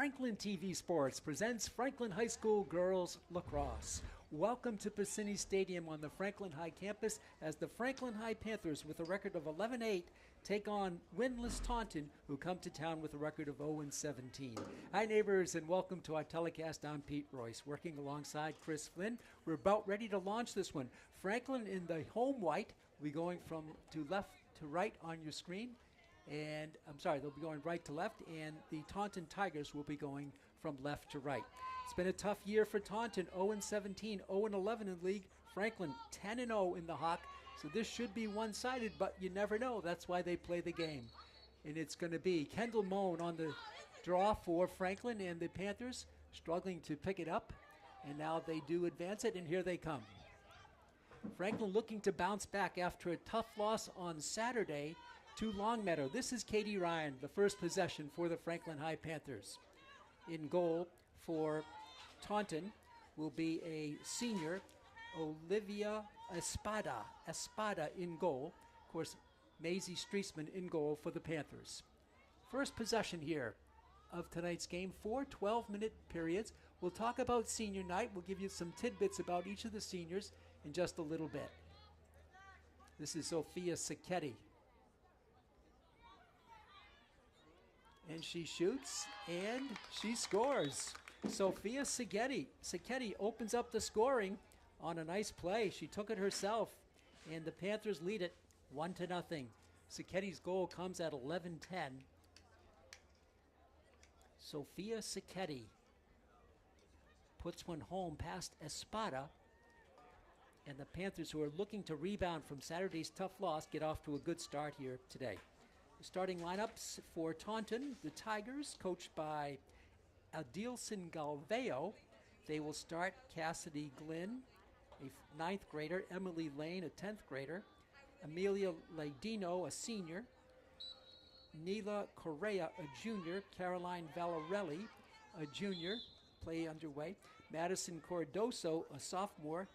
Franklin TV Sports presents Franklin High School Girls Lacrosse. Welcome to Piscini Stadium on the Franklin High campus as the Franklin High Panthers, with a record of 11-8, take on winless Taunton, who come to town with a record of 0-17. Hi neighbors, and welcome to our telecast. I'm Pete Royce, working alongside Chris Flynn. We're about ready to launch this one. Franklin in the home white will be going from left to right on your screen. And they'll be going right to left, and the Taunton Tigers will be going from left to right. It's been a tough year for Taunton, 0-17, 0-11 in league. Franklin 10-0 in the Hawk, so this should be one-sided, but you never know. That's why they play the game. And it's going to be Kendall Moan on the draw for Franklin, and the Panthers struggling to pick it up. And now they do advance it, and here they come. Franklin looking to bounce back after a tough loss on Saturday to Longmeadow. This is Katie Ryan, the first possession for the Franklin High Panthers. In goal for Taunton will be a senior, Olivia Espada. Espada in goal. Of course, Maisie Streisman in goal for the Panthers. First possession here of tonight's game, 4 12-minute periods. We'll talk about senior night. We'll give you some tidbits about each of the seniors in just a little bit. This is Sophia Sacchetti. And she shoots, and she scores. Sophia Sacchetti opens up the scoring on a nice play. She took it herself, and the Panthers lead it 1-0. Sacchetti's goal comes at 11-10. Sophia Sacchetti puts one home past Espada, and the Panthers, who are looking to rebound from Saturday's tough loss, get off to a good start here today. Starting lineups for Taunton, the Tigers, coached by Adilson Galveo. They will start Cassidy Glynn, a 9th grader, Emily Lane, a 10th grader, Amelia Ladino, a senior, Neela Correa, a junior, Caroline Valarelli, a junior, play underway, Madison Cordoso, a sophomore,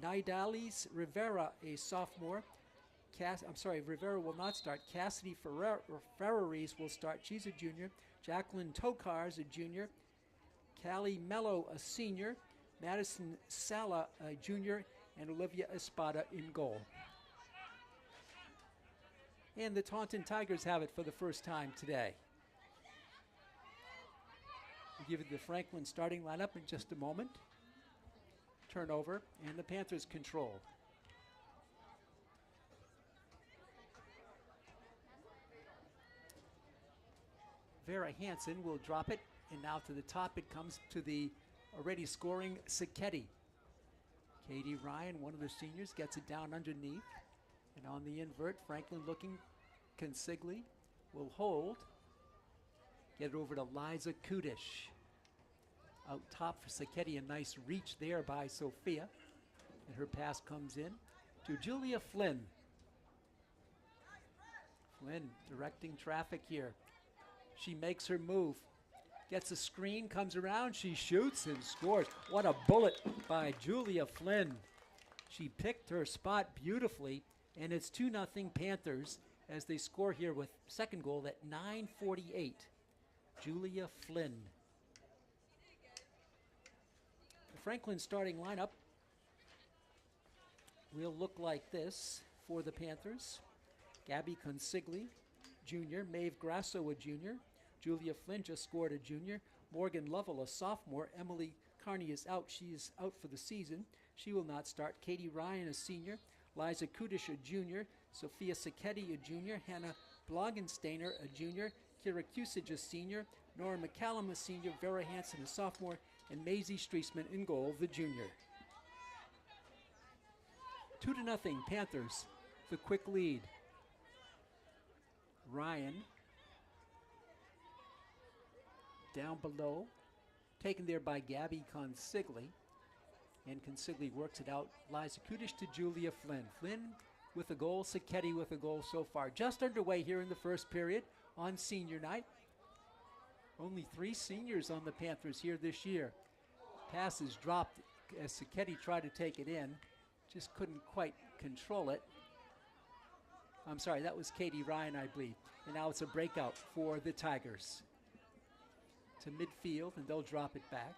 Nidalis Rivera, a sophomore, Rivera will not start. Cassidy Ferraris will start. She's a junior. Jacqueline Tokars, a junior. Callie Mello, a senior. Madison Sala, a junior. And Olivia Espada in goal. And the Taunton Tigers have it for the first time today. We'll give you the Franklin starting lineup in just a moment. Turnover, and the Panthers control. Vera Hansen will drop it, and now to the top it comes to the already scoring Sacchetti. Katie Ryan, one of the seniors, gets it down underneath. And on the invert, Franklin looking, Consigli will hold. Get it over to Liza Kudish. Out top for Sacchetti, a nice reach there by Sophia. And her pass comes in to Julia Flynn. Flynn directing traffic here. She makes her move, gets a screen, comes around, she shoots and scores. What a bullet by Julia Flynn. She picked her spot beautifully, and it's 2-0 Panthers as they score here with second goal at 9:48. Julia Flynn. The Franklin starting lineup will look like this for the Panthers. Gabby Consigli, junior. Maeve Grasso, a junior. Julia Flynn just scored, a junior. Morgan Lovell, a sophomore. Emily Carney is out. She is out for the season. She will not start. Katie Ryan, a senior. Liza Kudish, a junior. Sophia Sacchetti, a junior. Hannah Blogensteiner, a junior. Kira Kusage, a senior. Nora McCallum, a senior. Vera Hansen, a sophomore. And Maisie Streisman in goal, the junior. 2-0 Panthers. The quick lead. Ryan down below, taken there by Gabby Consigli, and Consigli works it out. Liza Kudish to Julia Flynn. Flynn with a goal, Sacchetti with a goal so far. Just underway here in the first period on senior night. Only 3 seniors on the Panthers here this year. Passes dropped as Sacchetti tried to take it in. Just couldn't quite control it. That was Katie Ryan, I believe. And now it's a breakout for the Tigers. to midfield, and they'll drop it back.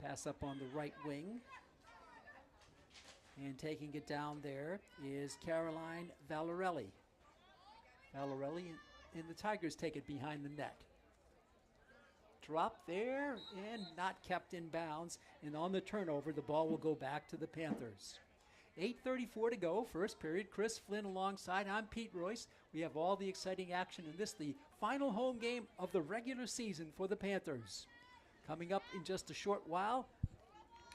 Pass up on the right wing. And taking it down there is Caroline Valarelli. Valarelli and the Tigers take it behind the net. Drop there and not kept in bounds. And on the turnover, the ball will go back to the Panthers. 8:34 to go, first period. Chris Flynn alongside. I'm Pete Royce. We have all the exciting action in this, the final home game of the regular season for the Panthers. Coming up in just a short while,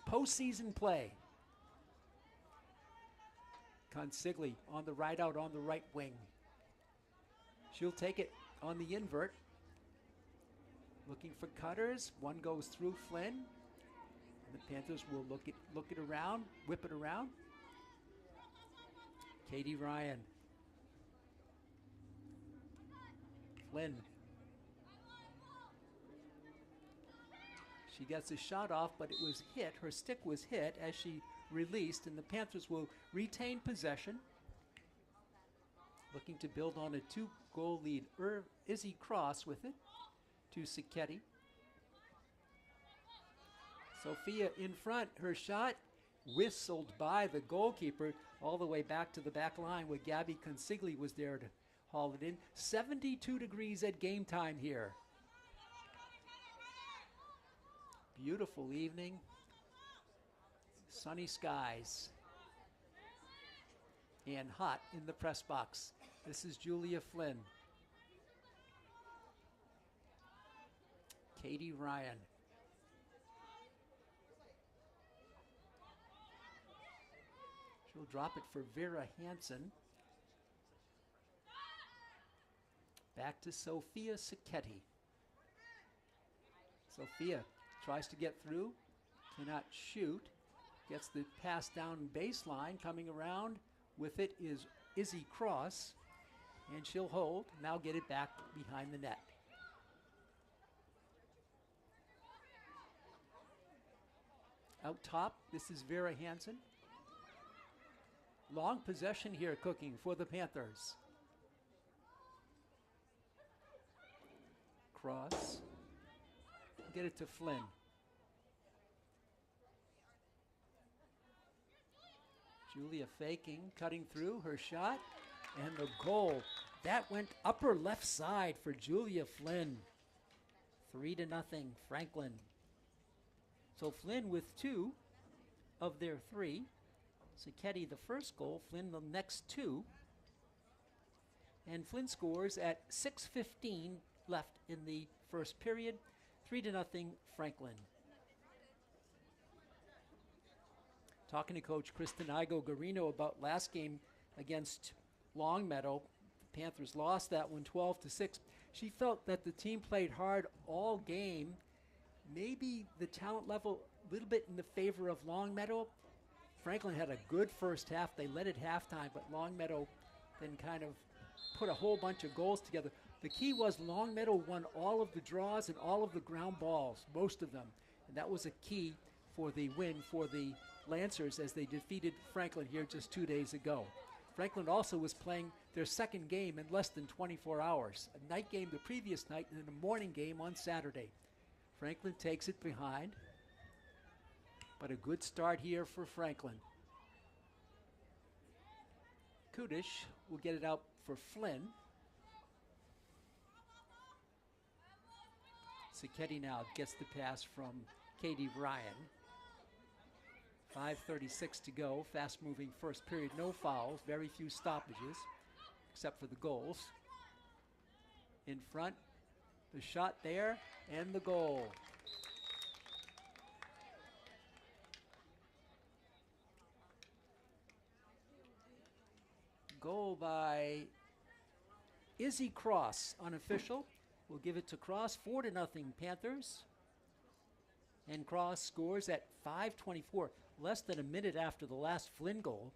postseason play. Consigli on the right out on the right wing. She'll take it on the invert. Looking for cutters. One goes through Flynn. And the Panthers will look it around, whip it around. Katie Ryan. Flynn. She gets a shot off, but it was hit. Her stick was hit as she released, and the Panthers will retain possession. Looking to build on a 2-goal lead. Izzy Cross with it to Sacchetti. Sophia in front. Her shot whistled by the goalkeeper all the way back to the back line where Gabby Consigli was there to haul it in. 72 degrees at game time here. Beautiful evening. Sunny skies. And hot in the press box. This is Julia Flynn. Katie Ryan. She'll drop it for Vera Hansen. Back to Sophia Sacchetti. Sophia tries to get through, cannot shoot. Gets the pass down baseline. Coming around with it is Izzy Cross. And she'll hold. Now get it back behind the net. Out top, this is Vera Hansen. Long possession here cooking for the Panthers. Cross. Get it to Flynn. Julia faking, cutting through her shot, and the goal. That went upper left side for Julia Flynn. 3-0, Franklin. So Flynn with 2 of their 3. Sacchetti the first goal, Flynn the next 2. And Flynn scores at 6:15 left in the first period. 3-0, Franklin. Talking to Coach Kristen Igo-Garino about last game against Longmeadow. The Panthers lost that one 12-6. She felt that the team played hard all game. Maybe the talent level a little bit in the favor of Longmeadow. Franklin had a good first half. They led at halftime, but Longmeadow then kind of put a whole bunch of goals together. The key was Longmeadow won all of the draws and all of the ground balls, most of them. And that was a key for the win for the Lancers as they defeated Franklin here just 2 days ago. Franklin also was playing their second game in less than 24 hours. A night game the previous night and then a morning game on Saturday. Franklin takes it behind. But a good start here for Franklin. Kudish will get it out for Flynn. Sacchetti now gets the pass from Katie Ryan. 5:36 to go. Fast-moving first period. No fouls. Very few stoppages, except for the goals. In front, the shot there, and the goal. Goal by Izzy Cross, unofficial. We'll give it to Cross, 4-0 Panthers. And Cross scores at 5:24, less than a minute after the last Flynn goal.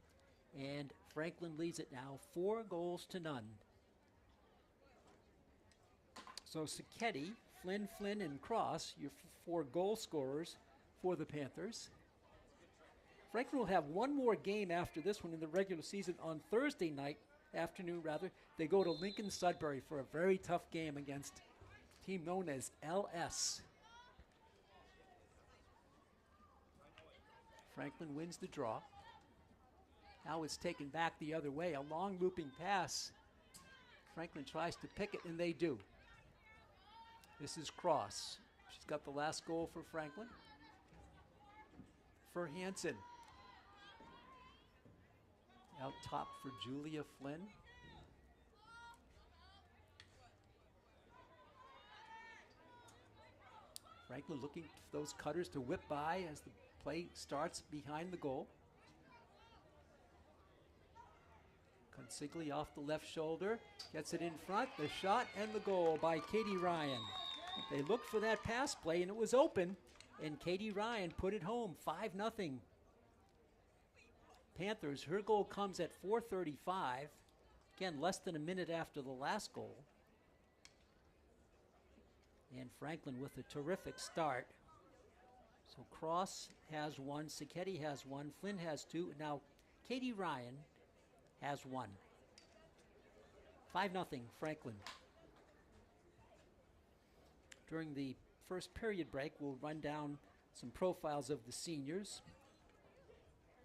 And Franklin leads it now 4-0. So Sacchetti, Flynn, and Cross, your 4 goal scorers for the Panthers. Franklin will have one more game after this one in the regular season on Thursday night afternoon rather. They go to Lincoln Sudbury for a very tough game against a team known as LS. Franklin wins the draw. Now it's taken back the other way. A long looping pass. Franklin tries to pick it, and they do. This is Cross. She's got the last goal for Franklin. For Hansen. Out top for Julia Flynn. Franklin looking for those cutters to whip by as the play starts behind the goal. Consigli off the left shoulder, gets it in front, the shot and the goal by Katie Ryan. They looked for that pass play and it was open, and Katie Ryan put it home, 5-0. Panthers, her goal comes at 4:35, again less than a minute after the last goal. And Franklin with a terrific start. So Cross has one, Sacchetti has one, Flynn has two, now Katie Ryan has one. 5-0 Franklin. During the first period break, we'll run down some profiles of the seniors,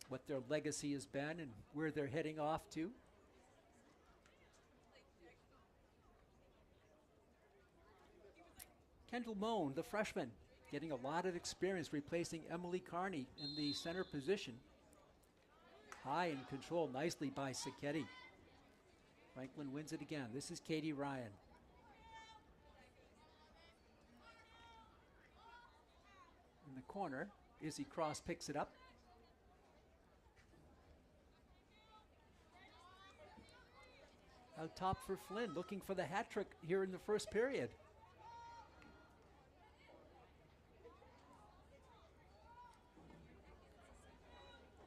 what their legacy has been and where they're heading off to. Kendall Moan, the freshman, getting a lot of experience replacing Emily Carney in the center position. High and controlled nicely by Sacchetti. Franklin wins it again. This is Katie Ryan. In the corner, Izzy Cross picks it up. Out top for Flynn, looking for the hat trick here in the first period.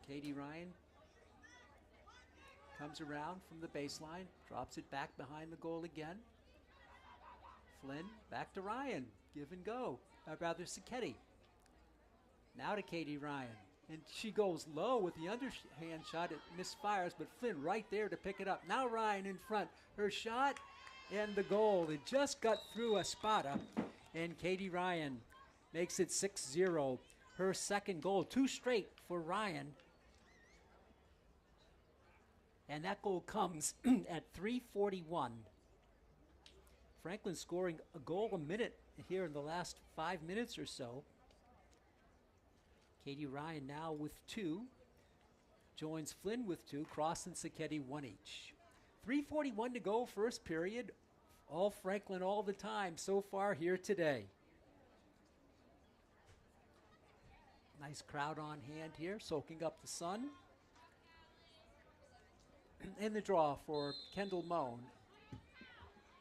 Katie Ryan comes around from the baseline, drops it back behind the goal again. Flynn, back to Ryan, give and go. Rather Sacchetti. Now to Katie Ryan, and she goes low with the underhand shot. It misfires, but Flynn right there to pick it up. Now Ryan in front, her shot and the goal. It just got through Espada, and Katie Ryan makes it 6-0. Her second goal, 2 straight for Ryan. And that goal comes at 3:41. Franklin scoring a goal a minute here in the last 5 minutes or so. Katie Ryan now with 2. Joins Flynn with 2. Cross and Sacchetti 1 each. 3:41 to go, first period. All Franklin all the time so far here today. Nice crowd on hand here, soaking up the sun. And the draw for Kendall Moan.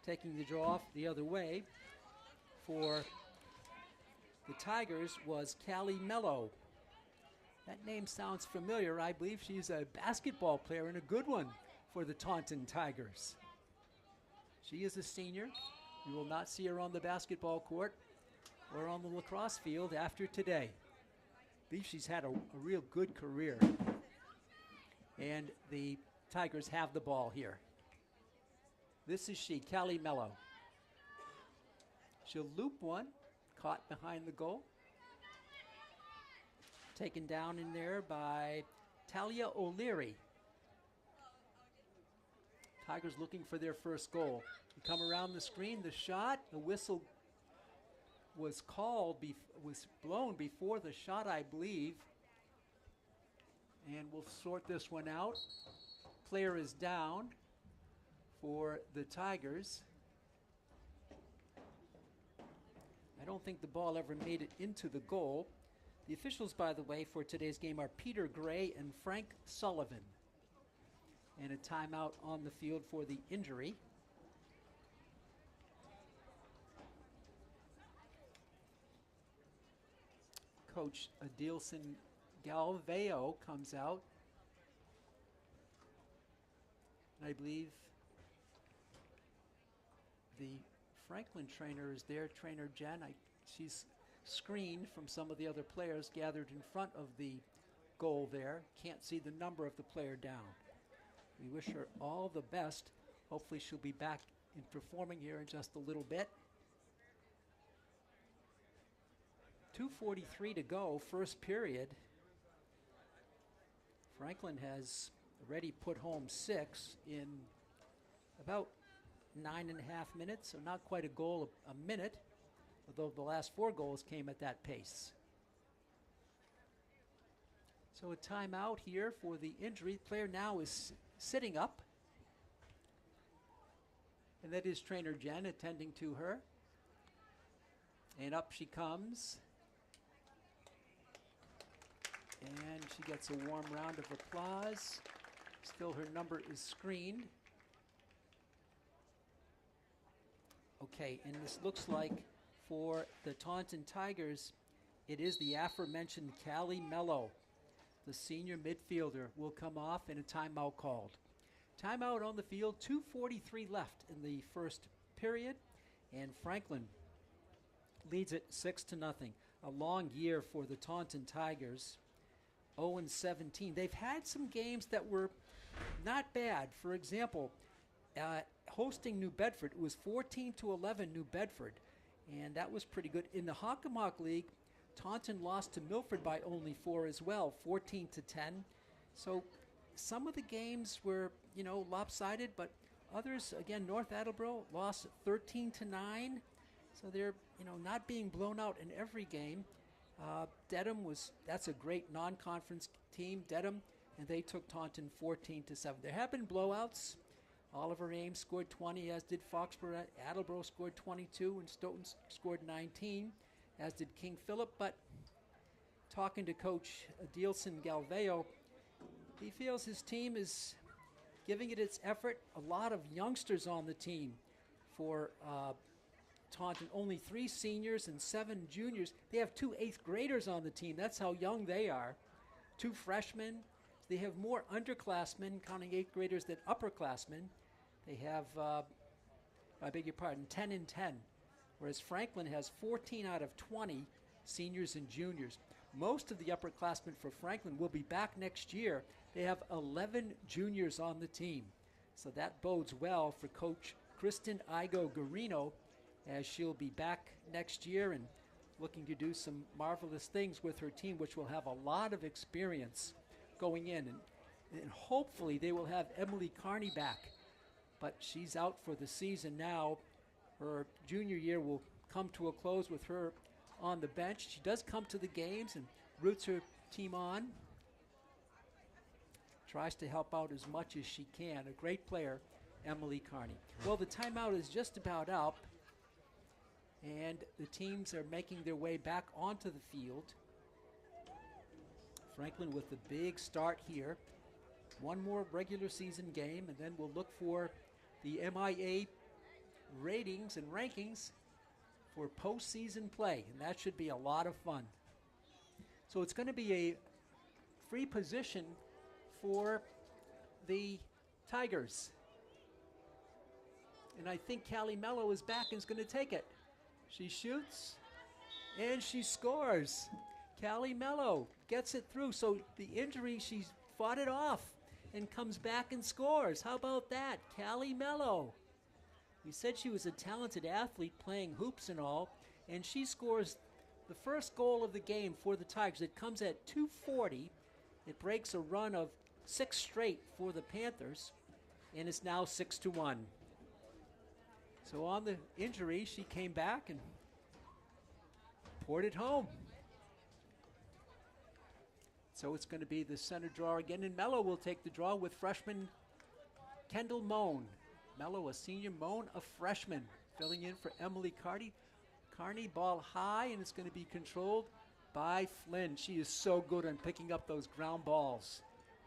Taking the draw the other way for the Tigers was Callie Mello. That name sounds familiar. I believe she's a basketball player and a good one for the Taunton Tigers. She is a senior. You will not see her on the basketball court or on the lacrosse field after today. I believe she's had a real good career. And the Tigers have the ball here. This is she, Callie Mello. She'll loop one, caught behind the goal. Taken down in there by Talia O'Leary. Tigers looking for their first goal. We come around the screen, the shot, the whistle was called, was blown before the shot, I believe. And we'll sort this one out. Player is down for the Tigers. I don't think the ball ever made it into the goal. The officials, by the way, for today's game are Peter Gray and Frank Sullivan. And a timeout on the field for the injury. Coach Adilson Galveo comes out. I believe the Franklin trainer is there, trainer Jen. She's screened from some of the other players gathered in front of the goal there. Can't see the number of the player down. We wish her all the best. Hopefully she'll be back in performing here in just a little bit. 2:43 to go, first period. Franklin has already put home 6 in about 9.5 minutes, so not quite a goal a minute, although the last 4 goals came at that pace. So a timeout here for the injury. Player now is sitting up, and that is trainer Jen attending to her. And up she comes. And she gets a warm round of applause. Still her number is screened. Okay, and this looks like for the Taunton Tigers, it is the aforementioned Callie Mello, the senior midfielder, will come off and a timeout called. Timeout on the field, 2:43 left in the first period, and Franklin leads it 6-0. A long year for the Taunton Tigers, 0-17. They've had some games that were not bad. For example, hosting New Bedford, it was 14-11 New Bedford, and that was pretty good. In the Hockomock League, Taunton lost to Milford by only 4 as well, 14-10. So some of the games were, lopsided, but others, again, North Attleboro lost 13-9. So they're, not being blown out in every game. Dedham that's a great non-conference team, Dedham, and they took Taunton 14-7. There have been blowouts. Oliver Ames scored 20, as did Foxborough. Attleboro scored 22, and Stoughton scored 19, as did King Philip. But talking to Coach Adielson Galveo, he feels his team is giving it its effort. A lot of youngsters on the team for Taunton. Only 3 seniors and 7 juniors. They have 2 8th graders on the team. That's how young they are. 2 freshmen. They have more underclassmen, counting 8th graders, than upperclassmen. They have, 10 and 10. Whereas Franklin has 14 out of 20 seniors and juniors. Most of the upperclassmen for Franklin will be back next year. They have 11 juniors on the team. So that bodes well for Coach Kristen Igo-Garino, as she'll be back next year and looking to do some marvelous things with her team, which will have a lot of experience going in. And hopefully they will have Emily Carney back. But she's out for the season now. Her junior year will come to a close with her on the bench. She does come to the games and roots her team on. Tries to help out as much as she can. A great player, Emily Carney. Well, the timeout is just about up, and the teams are making their way back onto the field. Franklin with the big start here. One more regular season game, and then we'll look for the MIA ratings and rankings for postseason play, and that should be a lot of fun. So it's going to be a free position for the Tigers. And I think Callie Mello is back and is going to take it. She shoots, and she scores. Callie Mello gets it through. So the injury, she's fought it off and comes back and scores. How about that? Callie Mello. We said she was a talented athlete playing hoops and all, and she scores the first goal of the game for the Tigers. It comes at 2:40. It breaks a run of 6 straight for the Panthers, and it's now 6-1. So on the injury, she came back and poured it home. So it's going to be the center draw again, and Mello will take the draw with freshman Kendall Moan. Mello, a senior, Moan, a freshman, filling in for Emily Carney. Carney, ball high, and it's going to be controlled by Flynn. She is so good on picking up those ground balls.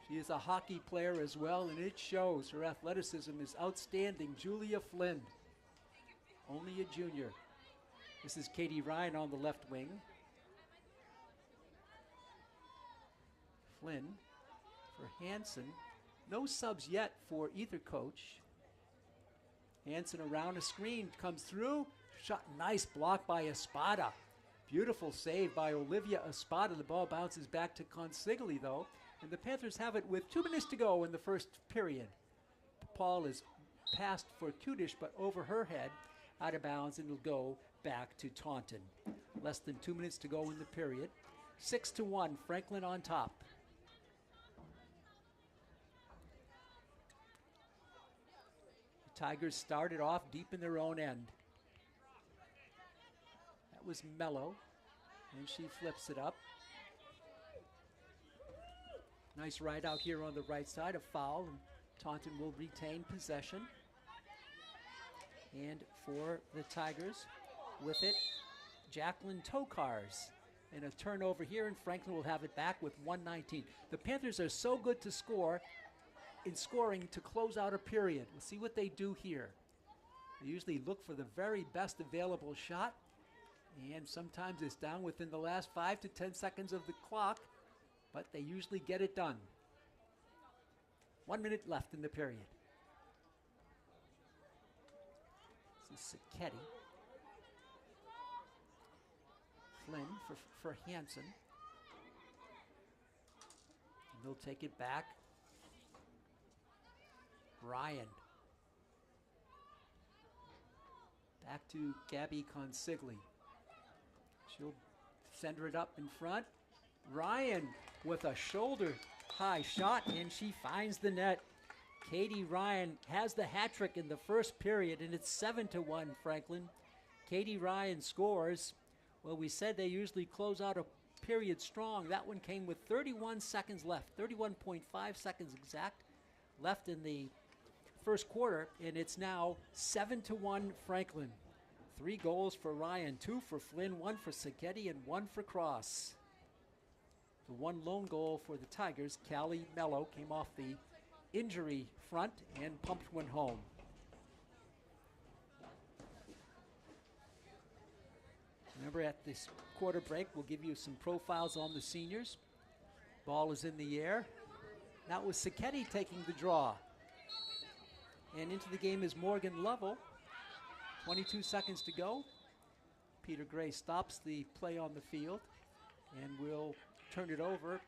She is a hockey player as well, and it shows. Her athleticism is outstanding. Julia Flynn, only a junior. This is Katie Ryan on the left wing. Flynn for Hanson. No subs yet for either coach. Hanson around a screen, comes through. Shot, nice block by Espada. Beautiful save by Olivia Espada. The ball bounces back to Consigli though. And the Panthers have it with 2 minutes to go in the first period. ball is passed for Kudish, but over her head, out of bounds, and it'll go back to Taunton. Less than 2 minutes to go in the period. 6-1, Franklin on top. The Tigers started off deep in their own end. That was Mello, and she flips it up. Nice ride out here on the right side, a foul, and Taunton will retain possession. And for the Tigers, with it, Jacqueline Tokars. And a turnover here, and Franklin will have it back with 1:19. The Panthers are so good to score in scoring to close out a period. We'll see what they do here. They usually look for the very best available shot, and sometimes it's down within the last 5 to 10 seconds of the clock, but they usually get it done. 1 minute left in the period. This is Sacchetti. Flynn for Hansen. And they'll take it back. Ryan. Back to Gabby Consigli. She'll send it up in front. Ryan with a shoulder high shot, and she finds the net. Katie Ryan has the hat trick in the first period, and it's 7-1 Franklin. Katie Ryan scores. Well, we said they usually close out a period strong. That one came with 31 seconds left, 31.5 seconds exact left in the first quarter, and it's now 7-1 Franklin. 3 goals for Ryan, 2 for Flynn, 1 for Sacchetti, and 1 for Cross. The one lone goal for the Tigers, Callie Mello, came off the injury front and pumped one home. Remember, at this quarter break, we'll give you some profiles on the seniors. Ball is in the air. That was Sacchetti taking the draw. And into the game is Morgan Lovell. 22 seconds to go. Peter Gray stops the play on the field and will turn it over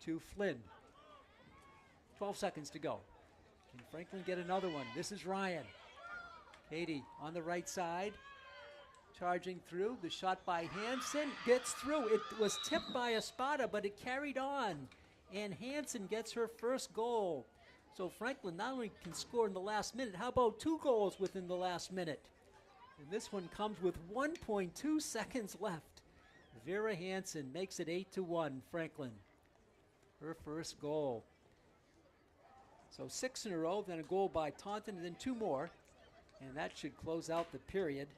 to Flynn. 12 seconds to go. Can Franklin get another one? This is Ryan. Katie on the right side. Charging through. The shot by Hansen gets through. It was tipped by Espada, but it carried on. And Hansen gets her first goal. So Franklin not only can score in the last minute, how about 2 goals within the last minute? And this one comes with 1.2 seconds left. Vera Hansen makes it 8-1 Franklin. Her first goal. So 6 in a row, then a goal by Taunton, and then 2 more. And that should close out the period.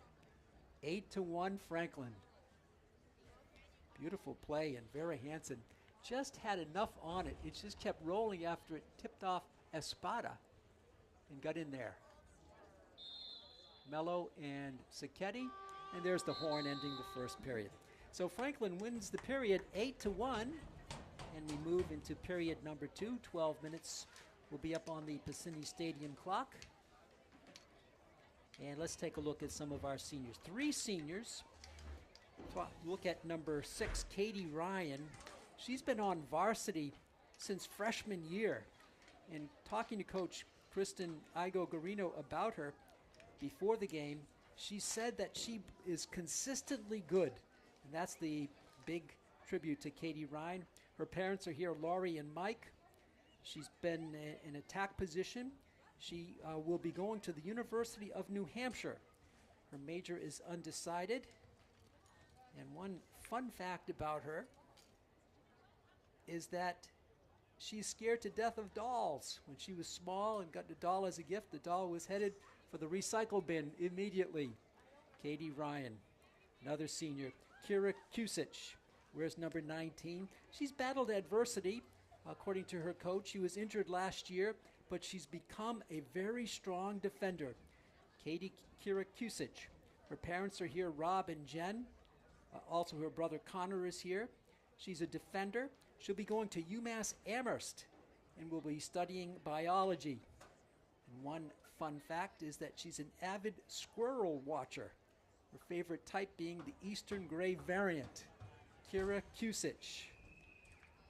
8-1 Franklin. Beautiful play, and Vera Hansen just had enough on it. It just kept rolling after it tipped off Espada and got in there. Mello and Sacchetti, and there's the horn ending the first period. So Franklin wins the period 8-1, and we move into period number 2. 12 minutes will be up on the Piscini Stadium clock. And let's take a look at some of our seniors. 3 seniors. Look at number 6, Katie Ryan. She's been on varsity since freshman year. And talking to Coach Kristen Igo-Garino about her before the game, she said that she is consistently good. And that's the big tribute to Katie Ryan. Her parents are here, Laurie and Mike. She's been in attack position. She will be going to the University of New Hampshire. Her major is undecided. And one fun fact about her is that she's scared to death of dolls. When she was small and got the doll as a gift, the doll was headed for the recycle bin immediately. Katie Ryan, another senior. Kira Kusich, wears number 19. She's battled adversity. According to her coach, she was injured last year, but she's become a very strong defender. Kira Kusich. Her parents are here, Rob and Jen. Also, her brother Connor is here. She's a defender. She'll be going to UMass Amherst and will be studying biology. And one fun fact is that she's an avid squirrel watcher. Her favorite type being the Eastern Gray variant. Kira Kusich.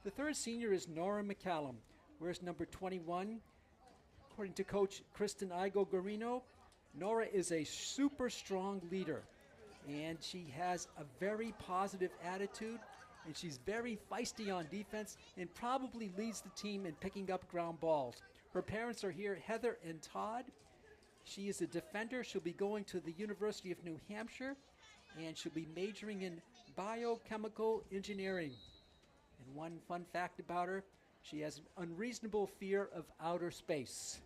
The third senior is Nora McCallum. Wears number 21. According to Coach Kristen Igo-Garino, Nora is a super strong leader, and she has a very positive attitude, and she's very feisty on defense and probably leads the team in picking up ground balls. Her parents are here, Heather and Todd. She is a defender. She'll be going to the University of New Hampshire, and she'll be majoring in biochemical engineering. And one fun fact about her, she has an unreasonable fear of outer space.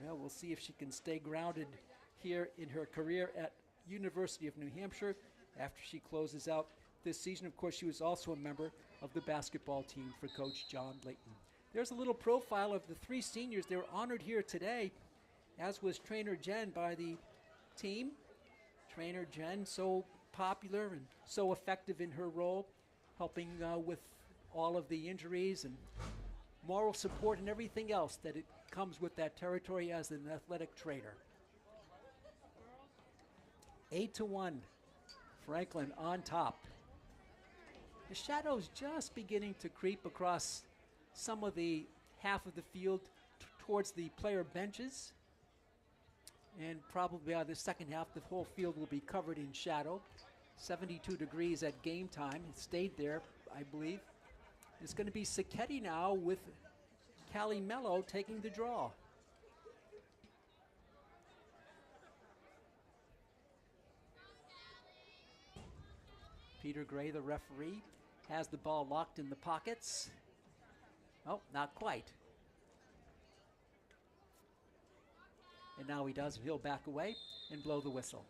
Well, we'll see if she can stay grounded here in her career at University of New Hampshire after she closes out this season. Of course, she was also a member of the basketball team for Coach John Layton. There's a little profile of the three seniors. They were honored here today, as was Trainer Jen by the team. Trainer Jen, so popular and so effective in her role, helping with all of the injuries and moral support and everything else that it comes with that territory as an athletic trainer. 8-1, Franklin on top. The shadows just beginning to creep across some of the half of the field towards the player benches. And probably by the second half, the whole field will be covered in shadow. 72 degrees at game time. It stayed there, I believe. It's going to be Sacchetti now with Callie Mello taking the draw. Peter Gray, the referee, has the ball locked in the pockets. Oh, not quite. And now he does. He'll back away and blow the whistle.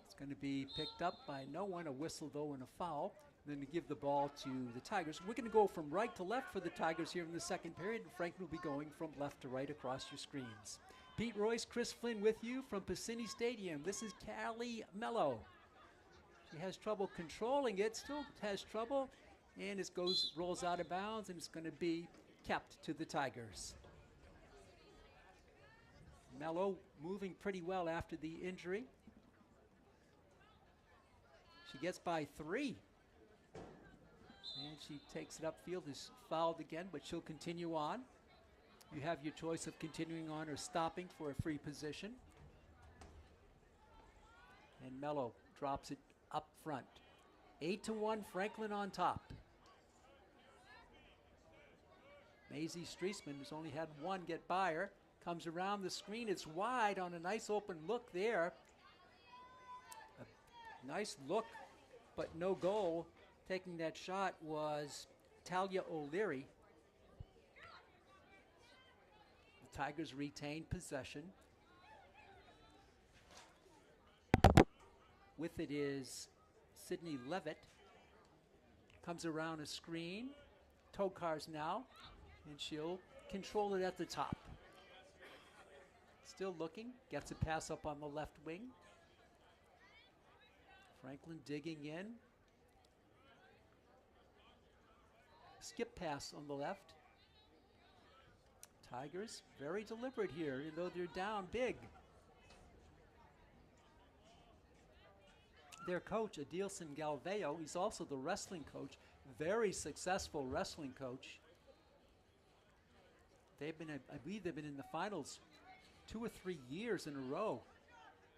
It's going to be picked up by no one, a whistle though and a foul. And then to give the ball to the Tigers. We're going to go from right to left for the Tigers here in the second period. And Franklin will be going from left to right across your screens. Pete Royce, Chris Flynn with you from Piscini Stadium. This is Callie Mello. She has trouble controlling it, still has trouble, and it rolls out of bounds, and it's going to be kept to the Tigers. Mello moving pretty well after the injury. She gets by 3. And she takes it upfield, is fouled again, but she'll continue on. You have your choice of continuing on or stopping for a free position. And Mello drops it up front. 8-1, Franklin on top. Maisie Streisman has only had one get by her. Comes around the screen. It's wide on a nice open look there. A nice look, but no goal. Taking that shot was Talia O'Leary. The Tigers retain possession. With it is Sydney Levitt. Comes around a screen. Tokar's now, and she'll control it at the top. Still looking, gets a pass up on the left wing. Franklin digging in. Skip pass on the left. Tigers very deliberate here, even though they're down big. Their coach, Adilson Galveo, he's also the wrestling coach, very successful wrestling coach. They've been, I believe they've been in the finals 2 or 3 years in a row.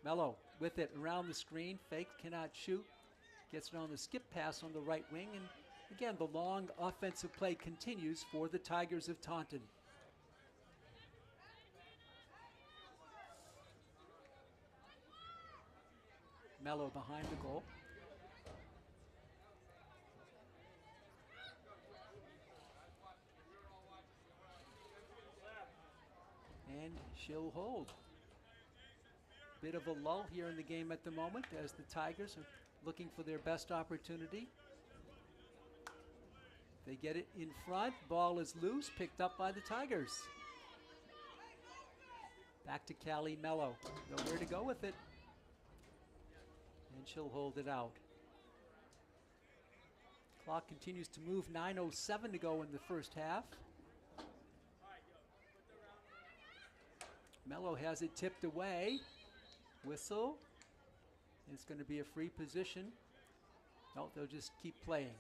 Mello with it around the screen, fake, cannot shoot. Gets it on the skip pass on the right wing, and again, the long offensive play continues for the Tigers of Taunton. Mello behind the goal. And she'll hold. Bit of a lull here in the game at the moment as the Tigers are looking for their best opportunity. They get it in front. Ball is loose, picked up by the Tigers. Back to Callie Mello. Nowhere to go with it. And she'll hold it out. Clock continues to move. 9:07 to go in the first half. Mello has it tipped away. Whistle. It's going to be a free position. No, they'll just keep playing.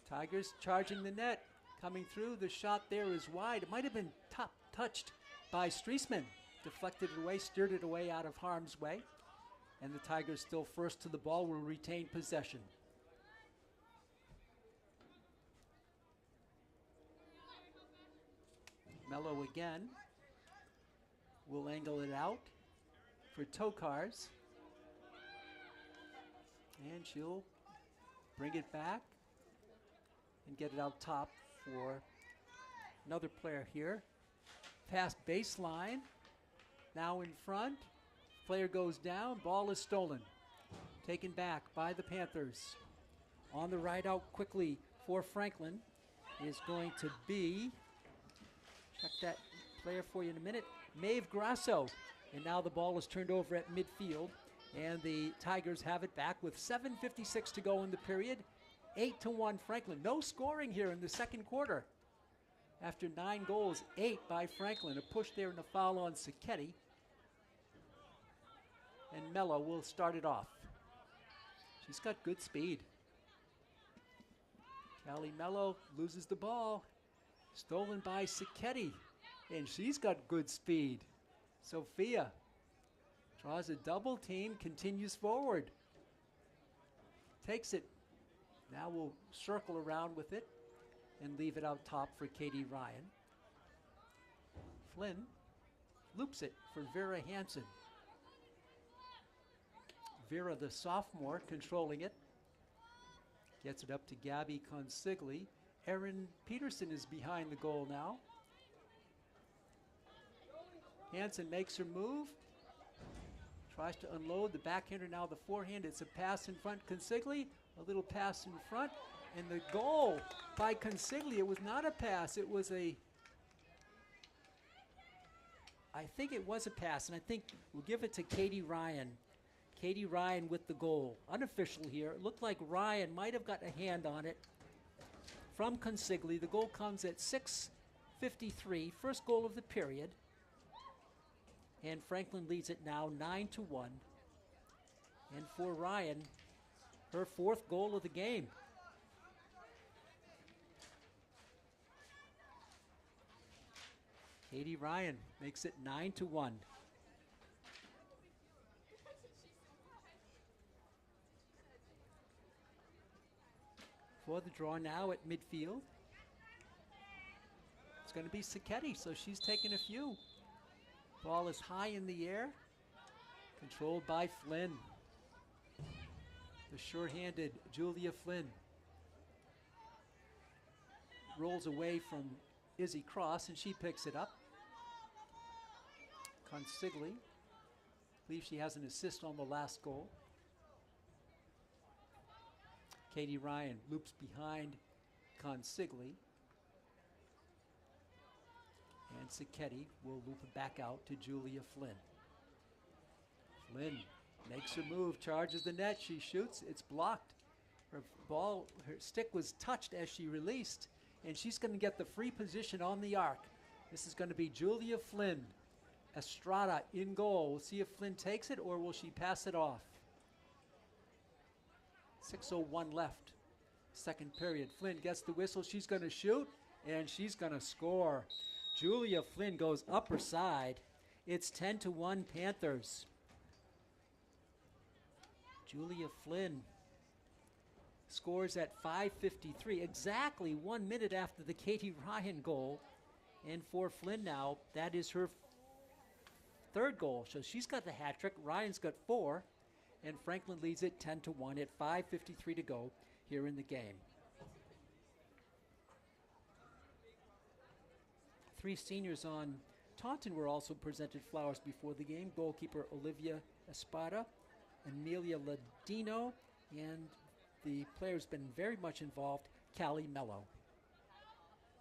Tigers charging the net. Coming through. The shot there is wide. It might have been touched by Streisman. Deflected it away, steered it away out of harm's way. And the Tigers still first to the ball, will retain possession. Mello again. Will angle it out for Tokars. And she'll bring it back and get it out top for another player here. Past baseline. Now in front. Player goes down. Ball is stolen. Taken back by the Panthers. On the right out quickly for Franklin is going to be, check that player for you in a minute, Maeve Grasso. And now the ball is turned over at midfield. And the Tigers have it back with 7:56 to go in the period. 8-1 Franklin. No scoring here in the second quarter. After 9 goals, 8 by Franklin. A push there and a foul on Sacchetti. And Mello will start it off. She's got good speed. Callie Mello loses the ball. Stolen by Sacchetti. And she's got good speed. Sophia draws a double team, continues forward. Takes it. Now we'll circle around with it and leave it out top for Katie Ryan. Flynn loops it for Vera Hansen. Vera, the sophomore, controlling it. Gets it up to Gabby Consigli. Erin Peterson is behind the goal now. Hansen makes her move. Tries to unload the backhander, now the forehand. It's a pass in front, Consigli. A little pass in front. And the goal by Consigli. It was not a pass. It was I think it was a pass. And I think we'll give it to Katie Ryan. Katie Ryan with the goal. Unofficial here. It looked like Ryan might have got a hand on it from Consigli. The goal comes at 6:53. First goal of the period. And Franklin leads it now 9-1. And for Ryan, her 4th goal of the game. Katie Ryan makes it 9-1. For the draw now at midfield. It's going to be Sacchetti, so she's taken a few. Ball is high in the air, controlled by Flynn. The short-handed Julia Flynn rolls away from Izzy Cross, and she picks it up. Consigli, I believe she has an assist on the last goal. Katie Ryan loops behind Consigli. And Sacchetti will loop it back out to Julia Flynn. Flynn makes her move, charges the net, she shoots, it's blocked. Her stick was touched as she released, and she's going to get the free position on the arc. This is going to be Julia Flynn. Estrada in goal. We'll see if Flynn takes it or will she pass it off. 6:01 left. Second period. Flynn gets the whistle. She's going to shoot, and she's going to score. Julia Flynn goes upper side. It's 10-1 Panthers. Julia Flynn scores at 5:53, exactly 1 minute after the Katie Ryan goal. And for Flynn now, that is her 3rd goal. So she's got the hat trick. Ryan's got 4. And Franklin leads it 10-1 at 5:53 to go here in the game. 3 seniors on Taunton were also presented flowers before the game. Goalkeeper Olivia Espada, Amelia Ladino, and the player's been very much involved, Callie Mello.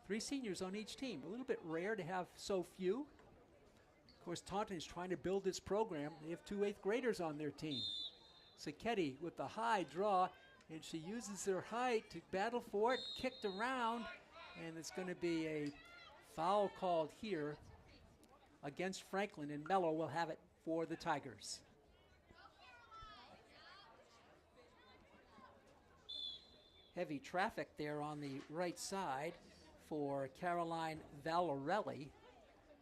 3 seniors on each team. A little bit rare to have so few. Of course, Taunton is trying to build this program. They have 2 8th graders on their team. Sacchetti with the high draw, and she uses her height to battle for it, kicked around, and it's going to be a foul called here against Franklin, and Mello will have it for the Tigers. Heavy traffic there on the right side for Caroline Valarelli.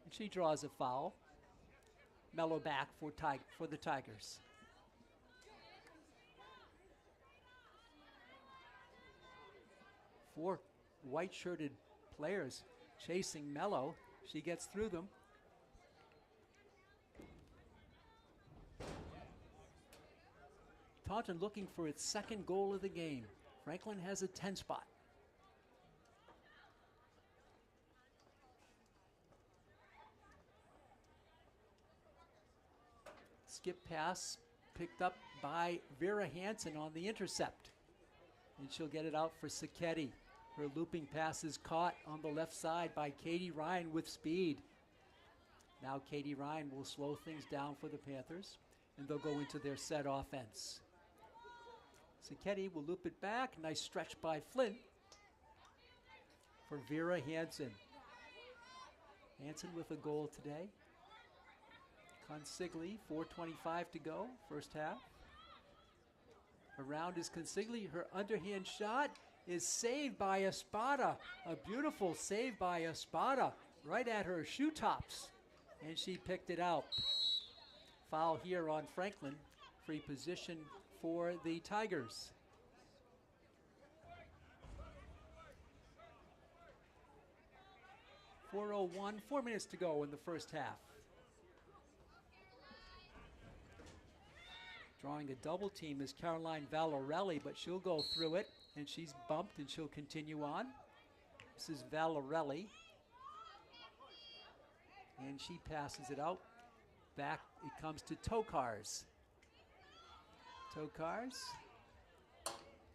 And she draws a foul. Mellow back for the Tigers. Four white-shirted players chasing Mello. She gets through them. Taunton looking for its second goal of the game. Franklin has a 10 spot. Skip pass picked up by Vera Hansen on the intercept. And she'll get it out for Sacchetti. Her looping pass is caught on the left side by Katie Ryan with speed. Now Katie Ryan will slow things down for the Panthers, and they'll go into their set offense. Sacchetti will loop it back. Nice stretch by Flynn for Vera Hansen. Hansen with a goal today. Consigli, 4:25 to go, first half. Around is Consigli. Her underhand shot is saved by Espada. A beautiful save by Espada right at her shoe tops. And she picked it out. Foul here on Franklin. Free position for the Tigers. .401, 4 minutes to go in the first half. Drawing a double team is Caroline Valarelli, but she'll go through it, and she's bumped, and she'll continue on. This is Valarelli. And she passes it out. Back it comes to Tokars. Tokars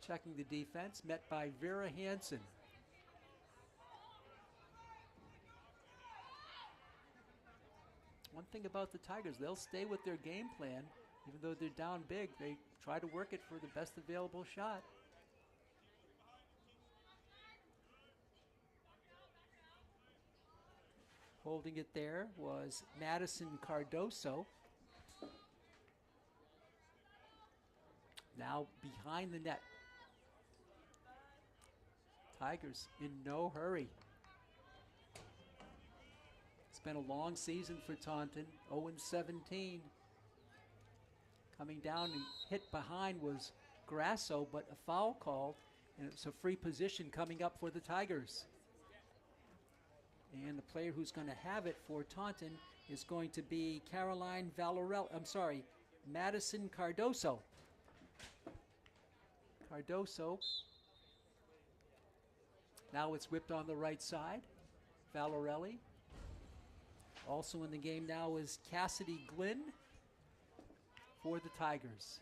checking the defense, met by Vera Hansen. One thing about the Tigers, they'll stay with their game plan. Even though they're down big, they try to work it for the best available shot. Holding it there was Madison Cardoso. Now behind the net. Tigers in no hurry. It's been a long season for Taunton, 0-17. Coming down and hit behind was Grasso, but a foul called, and it's a free position coming up for the Tigers. And the player who's going to have it for Taunton is going to be Madison Cardoso. Cardoso. Now it's whipped on the right side. Valarelli. Also in the game now is Cassidy Glynn for the Tigers.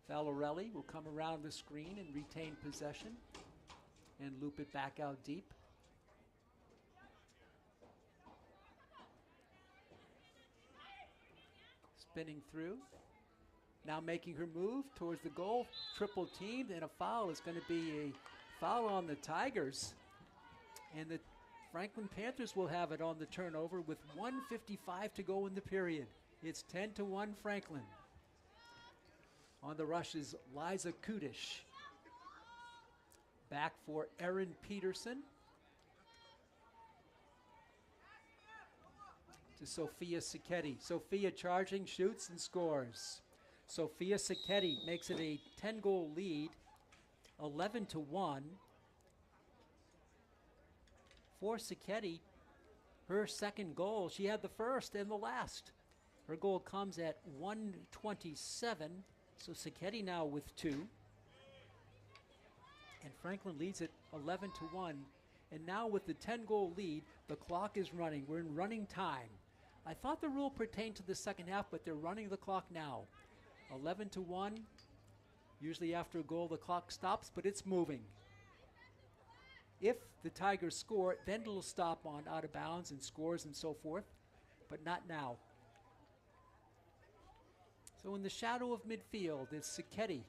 Valarelli will come around the screen and retain possession and loop it back out deep. Spinning through. Now making her move towards the goal. Triple teamed, and a foul is going to be a foul on the Tigers. And the Franklin Panthers will have it on the turnover with 1:55 to go in the period. It's 10-1 Franklin. On the rush is Liza Kudish. Back for Erin Peterson. To Sophia Sacchetti. Sophia charging, shoots, and scores. Sophia Sacchetti makes it a 10-goal lead, 11-1. For Sacchetti, her second goal, she had the first and the last. Her goal comes at 1:27, so Sacchetti now with 2. And Franklin leads it 11-1. And now with the 10-goal lead, the clock is running. We're in running time. I thought the rule pertained to the second half, but they're running the clock now. 11-1. Usually after a goal, the clock stops, but it's moving. If the Tigers score, then it'll stop on out of bounds and scores and so forth, but not now. So in the shadow of midfield, it's Sacchetti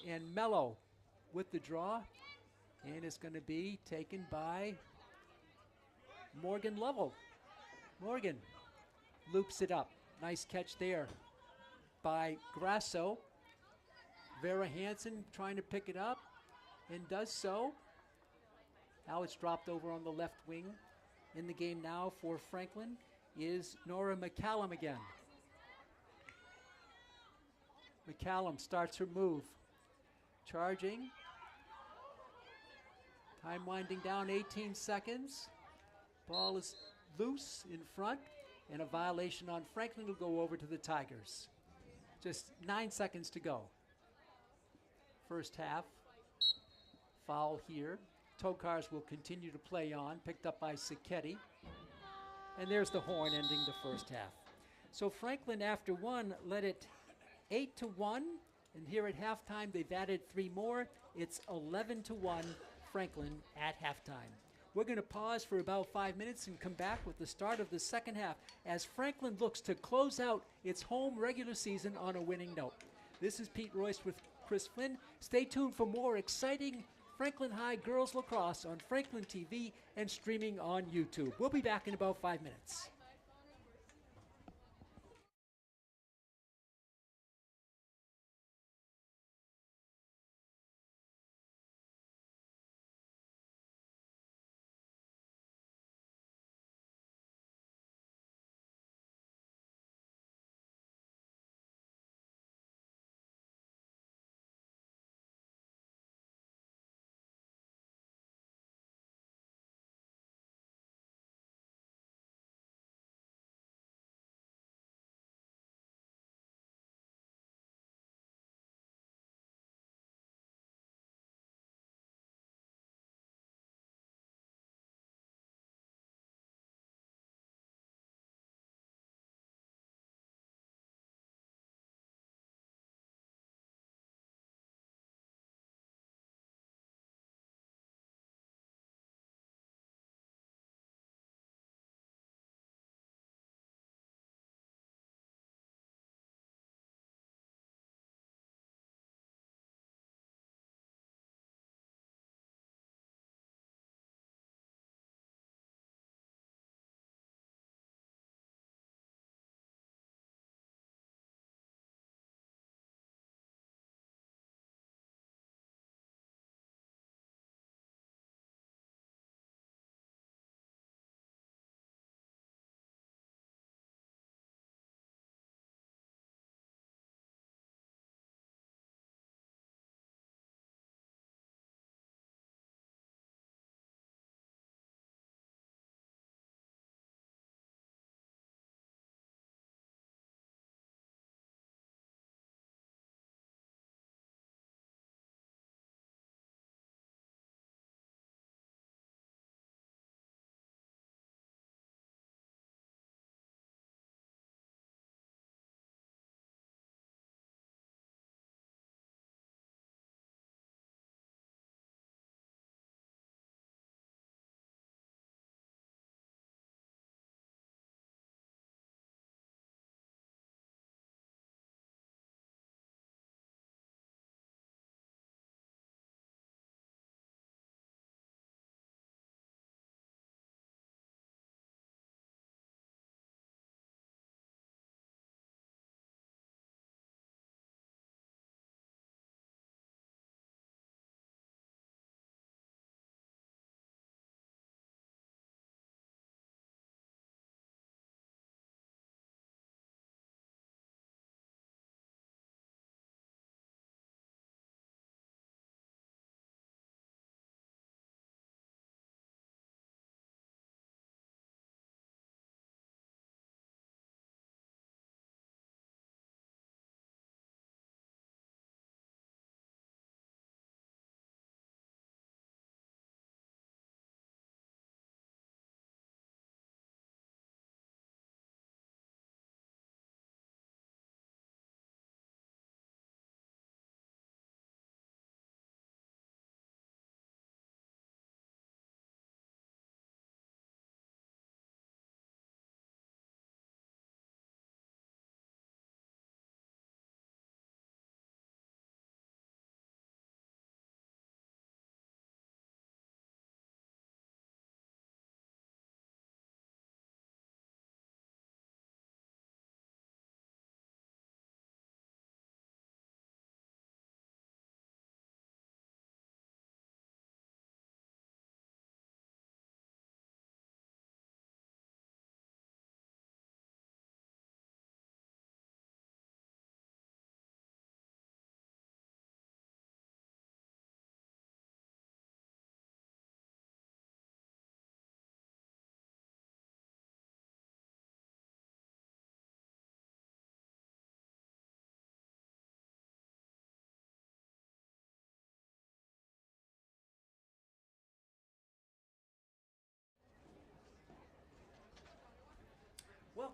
and Mello with the draw, and it's going to be taken by Morgan Lovell. Morgan loops it up. Nice catch there by Grasso. Vera Hansen trying to pick it up and does so. Now it's dropped over on the left wing. In the game now for Franklin is Nora McCallum again. McCallum starts her move. Charging. Time winding down, 18 seconds. Ball is loose in front, and a violation on Franklin will go over to the Tigers. Just 9 seconds to go. First half. Foul here. Tokars will continue to play on, picked up by Sacchetti. And there's the horn ending the first half. So Franklin, after one, led it 8-1. And here at halftime, they've added 3 more. It's 11-1 Franklin at halftime. We're going to pause for about 5 minutes and come back with the start of the second half as Franklin looks to close out its home regular season on a winning note. This is Pete Royce with Chris Flynn. Stay tuned for more exciting Franklin High Girls Lacrosse on Franklin TV and streaming on YouTube. We'll be back in about 5 minutes.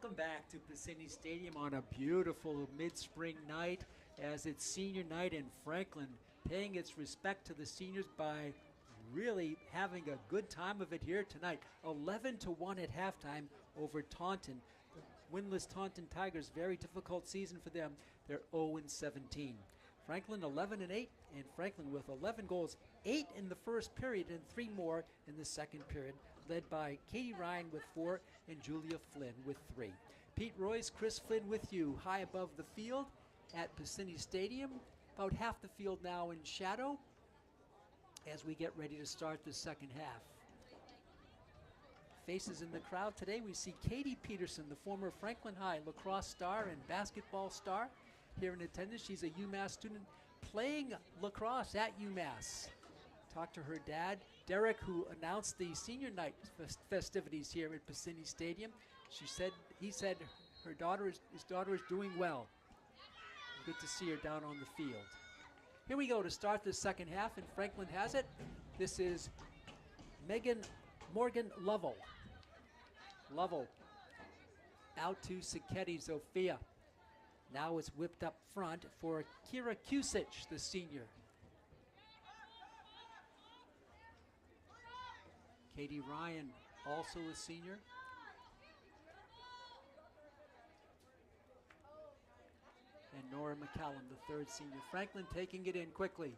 Welcome back to Piscini Stadium on a beautiful mid-spring night as it's senior night in Franklin, paying its respect to the seniors by really having a good time of it here tonight. 11-1 at halftime over Taunton. The winless Taunton Tigers, very difficult season for them. They're 0-17. Franklin 11-8, and Franklin with 11 goals, 8 in the first period and 3 more in the second period, led by Katie Ryan with 4 and Julia Flynn with 3. Pete Royce, Chris Flynn with you high above the field at Piscini Stadium. About half the field now in shadow as we get ready to start the second half. Faces in the crowd today, we see Katie Peterson, the former Franklin High lacrosse star and basketball star, here in attendance. She's a UMass student playing lacrosse at UMass. Talked to her dad, Derek, who announced the senior night festivities here at Piscini Stadium. He said his daughter is doing well. Good to see her down on the field. Here we go to start the second half, and Franklin has it. This is Morgan Lovell. Lovell out to Siketti Zofia. Now it's whipped up front for Kira Kusic, the senior. Katie Ryan, also a senior. And Nora McCallum, the third senior. Franklin taking it in quickly.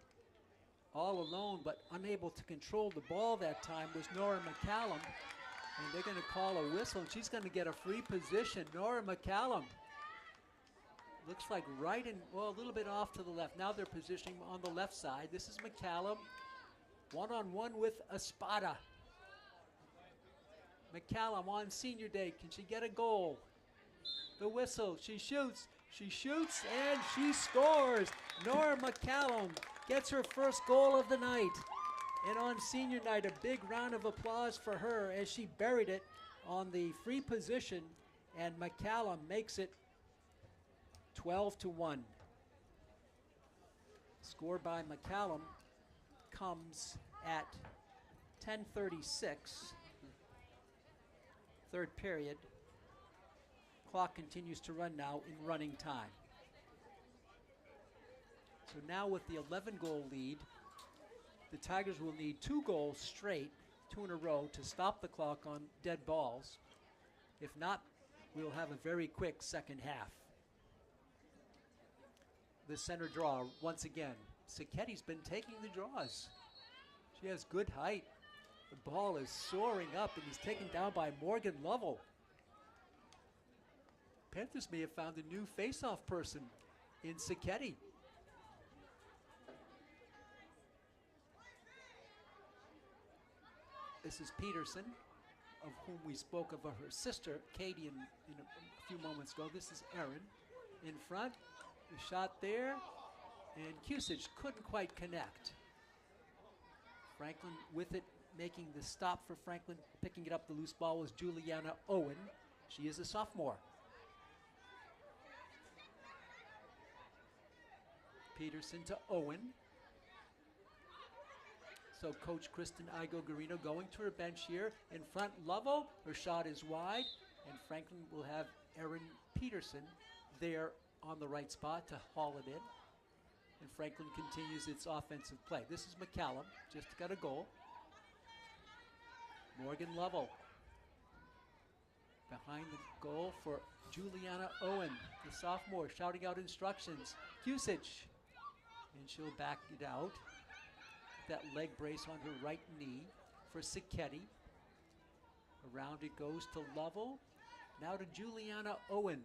All alone, but unable to control the ball that time was Nora McCallum. And they're going to call a whistle, and she's going to get a free position. Nora McCallum. Looks like right and, well, a little bit off to the left. Now they're positioning on the left side. This is McCallum. One-on-one with Espada. McCallum on senior day. Can she get a goal? The whistle. She shoots. She shoots and she scores. Nora McCallum gets her first goal of the night. And on senior night, a big round of applause for her as she buried it on the free position. And McCallum makes it 12-1. Score by McCallum comes at 10:36. Third period. Clock continues to run now in running time. So now with the 11-goal lead, the Tigers will need 2 goals straight, 2 in a row, to stop the clock on dead balls. If not, we'll have a very quick second half. The center draw once again. Siketti's been taking the draws. She has good height. The ball is soaring up and is taken down by Morgan Lovell. Panthers may have found a new face-off person in Siketti. This is Peterson, of whom we spoke of her sister, Katie, in a few moments ago. This is Erin in front. The shot there, and Kusic couldn't quite connect. Franklin with it, making the stop for Franklin. Picking it up, the loose ball was Juliana Owen. She is a sophomore. Peterson to Owen. So Coach Kristen Igo-Garino going to her bench here. In front, Lovell, her shot is wide, and Franklin will have Erin Peterson there on the right spot to haul it in. And Franklin continues its offensive play. This is McCallum, just got a goal. Morgan Lovell behind the goal for Juliana Owen, the sophomore, shouting out instructions. Kusic, and she'll back it out. That leg brace on her right knee for Siketti. Around it goes to Lovell. Now to Juliana Owen.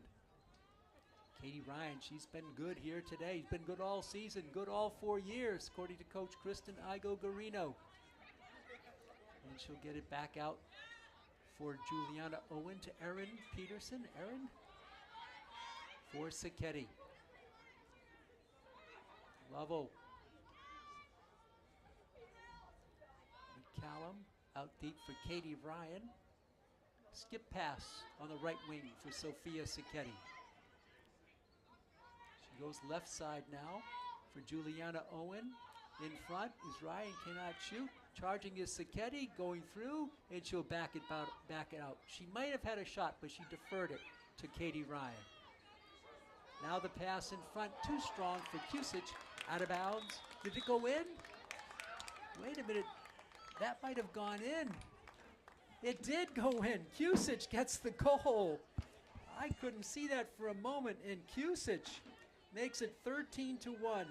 Katie Ryan, she's been good here today. She's been good all season, good all 4 years, according to Coach Kristen Igo-Garino. And she'll get it back out for Juliana Owen to Erin Peterson. Erin for Siketti. Lovell. McCallum out deep for Katie Ryan. Skip pass on the right wing for Sophia Siketti. She goes left side now for Juliana Owen. In front is Ryan, cannot shoot. Charging is Siketti, going through, and she'll back it out. She might have had a shot, but she deferred it. to Katie Ryan. Now the pass in front, too strong for Kusich. Out of bounds. Did it go in? Wait a minute. That might have gone in. It did go in. Kusich gets the goal. I couldn't see that for a moment, and Kusich makes it 13-1.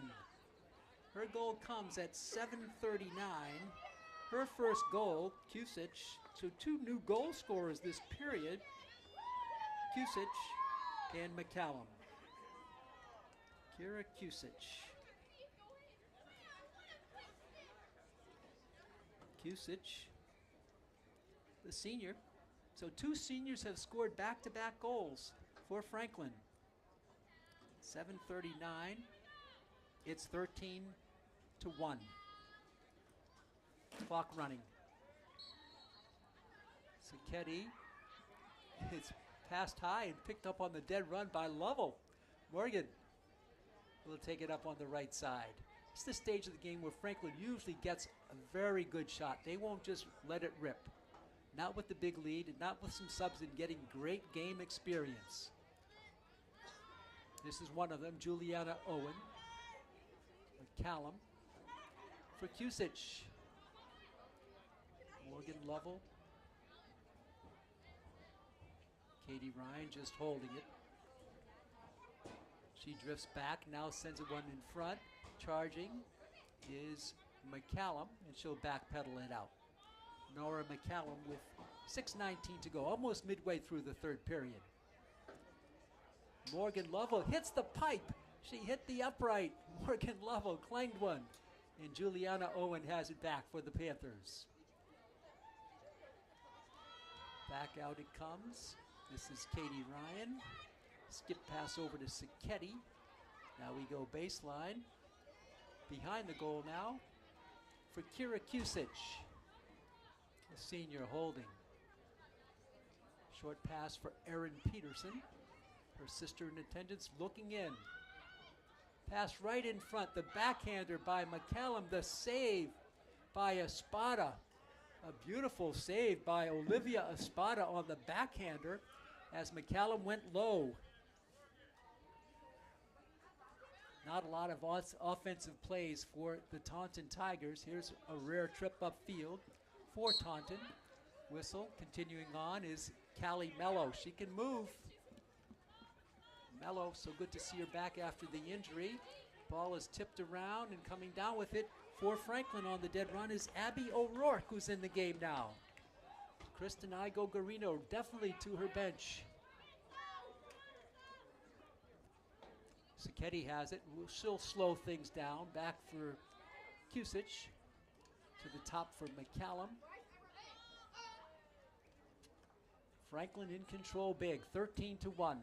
Her goal comes at 7:39. Her first goal, Kusich. So two new goal scorers this period, Kusich and McCallum. Kira Kusich. Kusich, the senior. So two seniors have scored back-to-back goals for Franklin. 7:39. It's 13-1. Clock running. Sacchetti. It's passed high and picked up on the dead run by Lovell. Morgan will take it up on the right side. It's the stage of the game where Franklin usually gets a very good shot. They won't just let it rip. Not with the big lead and not with some subs and getting great game experience. This is one of them, Juliana Owen. McCallum for Kusich. Morgan Lovell. Katie Ryan just holding it. She drifts back, now sends it one in front. Charging is McCallum, and she'll backpedal it out. Nora McCallum with 6:19 to go, almost midway through the third period. Morgan Lovell hits the pipe. She hit the upright. Morgan Lovell clanged one, and Juliana Owen has it back for the Panthers. Back out it comes. This is Katie Ryan. Skip pass over to Sacchetti. Now we go baseline. Behind the goal now for Kira Kusich. The senior holding. Short pass for Erin Peterson. Her sister in attendance looking in. Pass right in front. The backhander by McCallum. The save by Espada. A beautiful save by Olivia Espada on the backhander as McCallum went low. Not a lot of offensive plays for the Taunton Tigers. Here's a rare trip upfield for Taunton. Whistle continuing on is Callie Mello. She can move. Mello, so good to see her back after the injury. Ball is tipped around and coming down with it for Franklin on the dead run is Abby O'Rourke, who's in the game now. Kristen Igo-Garino definitely to her bench. Sacchetti has it. She'll slow things down. Back for Kusich. To the top for McCallum. Franklin in control big, 13-1.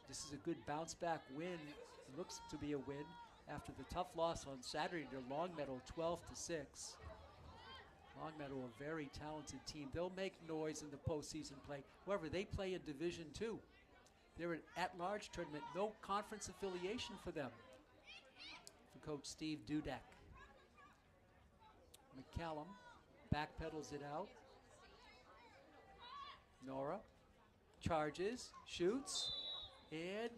This is a good bounce back win. It looks to be a win after the tough loss on Saturday to Longmeadow, 12-6. Longmeadow, a very talented team. They'll make noise in the postseason play. However, they play in Division II. They're an at-large tournament, no conference affiliation for them. For Coach Steve Dudek. McCallum backpedals it out. Nora charges, shoots, and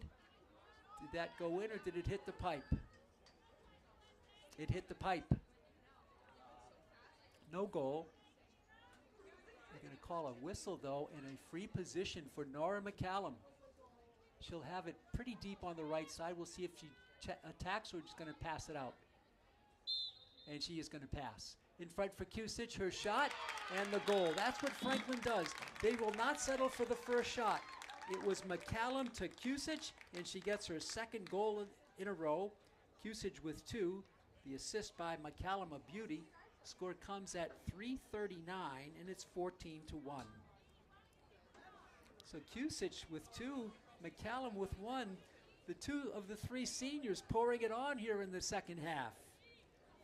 did that go in or did it hit the pipe? It hit the pipe. No goal. They're going to call a whistle, though, and a free position for Nora McCallum. She'll have it pretty deep on the right side. We'll see if she attacks or just going to pass it out. And she is going to pass. In front for Kusich, her shot, and the goal. That's what Franklin does. They will not settle for the first shot. It was McCallum to Kusich, and she gets her second goal in a row. Kusich with 2. The assist by McCallum, a beauty. Score comes at 3:39, and it's 14-1. So Kusich with 2, McCallum with 1. The 2 of the 3 seniors pouring it on here in the second half.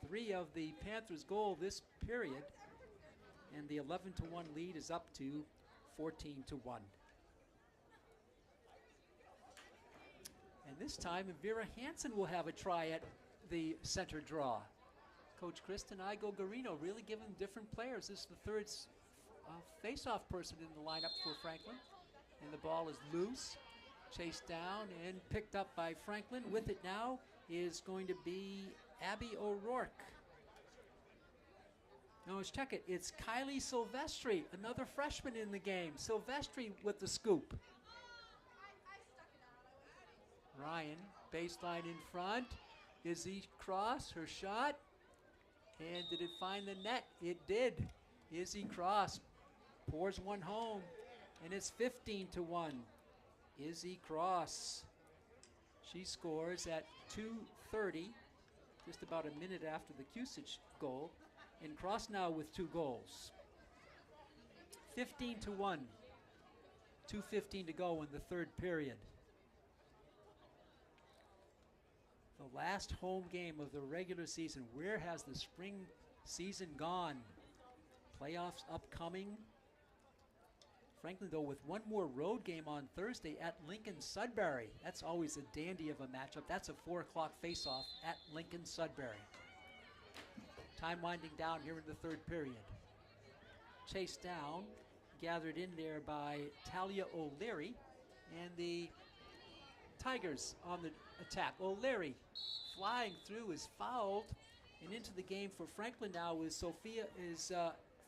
3 of the Panthers' goal this period, and the 11-1 lead is up to 14-1. And this time, Vera Hansen will have a try at the center draw. Coach Kristen Igo-Garino really giving different players. This is the third a face-off person in the lineup for Franklin. And the ball is loose, chased down and picked up by Franklin. With it now is going to be Abby O'Rourke. No, let's check it. It's Kylie Silvestri, another freshman in the game. Silvestri with the scoop. Ryan, baseline in front. Izzy Cross, her shot. And did it find the net? It did. Izzy Cross pours one home, and it's 15-1. Izzy Cross. She scores at 2:30, just about a minute after the Kusich goal. And Cross now with 2 goals. 15-1. 2:15 to go in the third period. The last home game of the regular season. Where has the spring season gone? Playoffs upcoming. Franklin, though, with one more road game on Thursday at Lincoln Sudbury. That's always a dandy of a matchup. That's a 4 o'clock face-off at Lincoln Sudbury. Time winding down here in the third period. Chased down, gathered in there by Talia O'Leary, and the Tigers on the attack. O'Leary flying through is fouled, and into the game for Franklin now is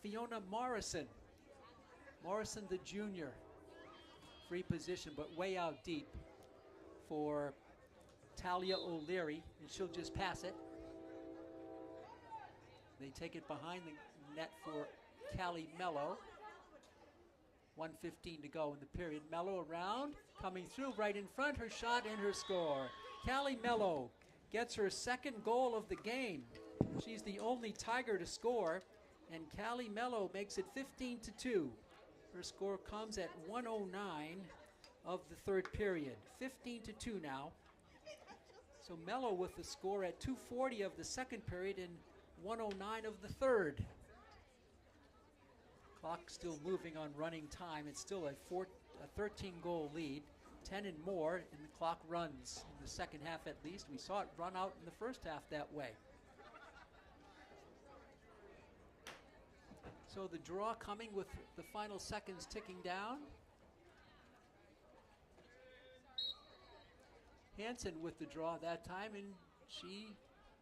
Fiona Morrison. Morrison, the junior. Free position, but way out deep for Talia O'Leary, and she'll just pass it. They take it behind the net for Callie Mello. 1:15 to go in the period. Mello around, coming through right in front, her shot and her score. Callie Mello gets her second goal of the game. She's the only Tiger to score, and Callie Mello makes it 15-2. Her score comes at 1:09 of the third period. 15-2 now. So Mello with the score at 2:40 of the second period and 1:09 of the third. Clock still moving on running time. It's still a 13-goal lead. 10 and more, and the clock runs in the second half at least. We saw it run out in the first half that way. So the draw coming with the final seconds ticking down. Hansen with the draw that time, and she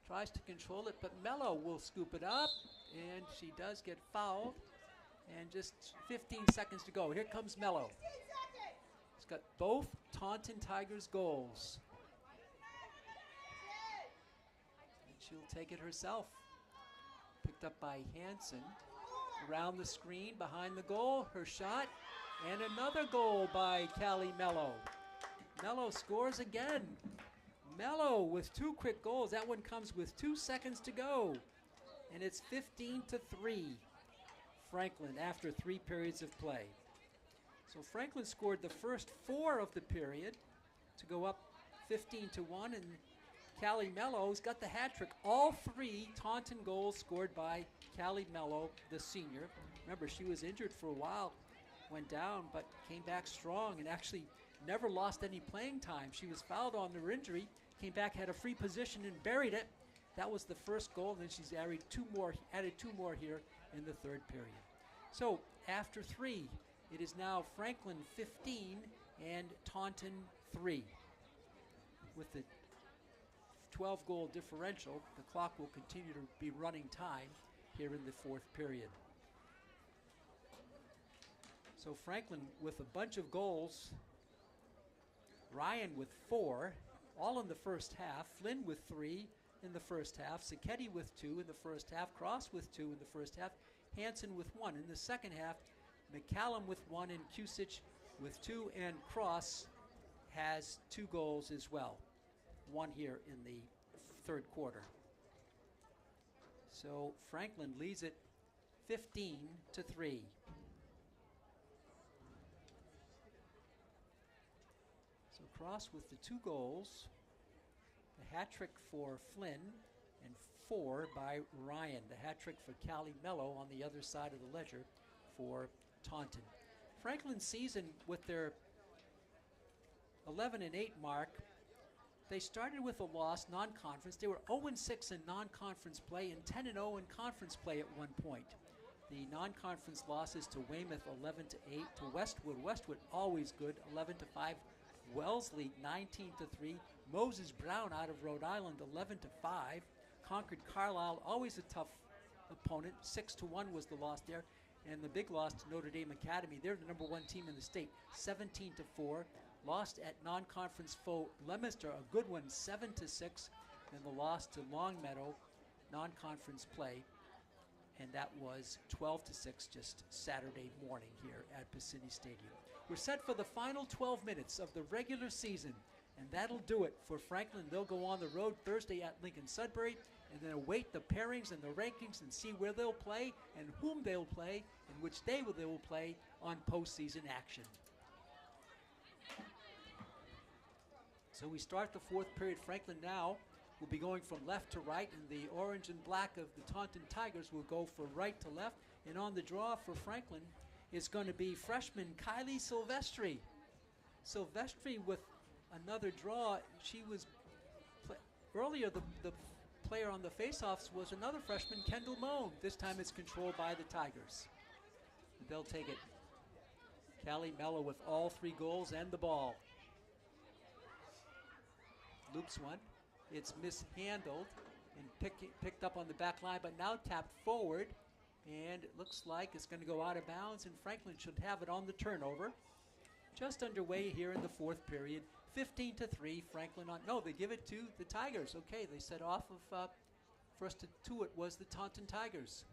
tries to control it, but Mello will scoop it up, and she does get fouled. And just 15 seconds to go. Here comes Mello. She's got both Taunton Tigers goals. And she'll take it herself. Picked up by Hansen. Around the screen, behind the goal, her shot, and another goal by Callie Mello. Mello scores again. Mello with 2 quick goals. That one comes with 2 seconds to go. And it's 15-3. Franklin after 3 periods of play. So Franklin scored the first 4 of the period to go up 15-1, and Callie Mello's got the hat trick. All 3 Taunton goals scored by Callie Mello, the senior. Remember, she was injured for a while, went down, but came back strong and actually never lost any playing time. She was fouled on her injury, came back, had a free position and buried it. That was the first goal, and then she's added 2 more here in the third period. So after 3, it is now Franklin 15 and Taunton 3. With the 12-goal differential, the clock will continue to be running time here in the fourth period. So Franklin with a bunch of goals, Ryan with 4, all in the first half, Flynn with 3 in the first half, Sacchetti with 2 in the first half, Cross with 2 in the first half, Hansen with 1 in the second half, McCallum with 1, and Kusich with 2, and Cross has 2 goals as well. 1 here in the third quarter. So Franklin leads it 15-3. So Cross with the 2 goals, the hat trick for Flynn, and 4 by Ryan. The hat trick for Callie Mello on the other side of the ledger for Taunton. Franklin's season with their 11-8 mark, they started with a loss, non-conference. They were 0-6 in non-conference play and 10-0 in conference play at one point. The non-conference losses to Weymouth 11-8, to Westwood. Westwood always good, 11-5. Wellesley 19-3. Moses Brown out of Rhode Island 11-5. Concord Carlisle, always a tough opponent. 6-1 was the loss there. And the big loss to Notre Dame Academy. They're the number 1 team in the state, 17-4. Lost at non-conference foe Leominster, a good one, 7-6. And the loss to Longmeadow, non-conference play. And that was 12-6 just Saturday morning here at Bassini Stadium. We're set for the final 12 minutes of the regular season, and that'll do it for Franklin. They'll go on the road Thursday at Lincoln Sudbury, and then await the pairings and the rankings and see where they'll play and whom they'll play and which day they will play on postseason action. So we start the fourth period. Franklin now will be going from left to right, and the orange and black of the Taunton Tigers will go from right to left. And on the draw for Franklin is going to be freshman Kylie Silvestri. Silvestri with another draw. She was earlier the player on the faceoffs was another freshman, Kendall Moan. This time it's controlled by the Tigers. They'll take it. Callie Mello with all 3 goals and the ball. Loops one. It's mishandled and picked up on the back line, but now tapped forward. And it looks like it's going to go out of bounds, and Franklin should have it on the turnover. Just underway here in the fourth period. 15-3, Franklin on. No, they give it to the Tigers. Okay, they set off of, first to it was the Taunton Tigers.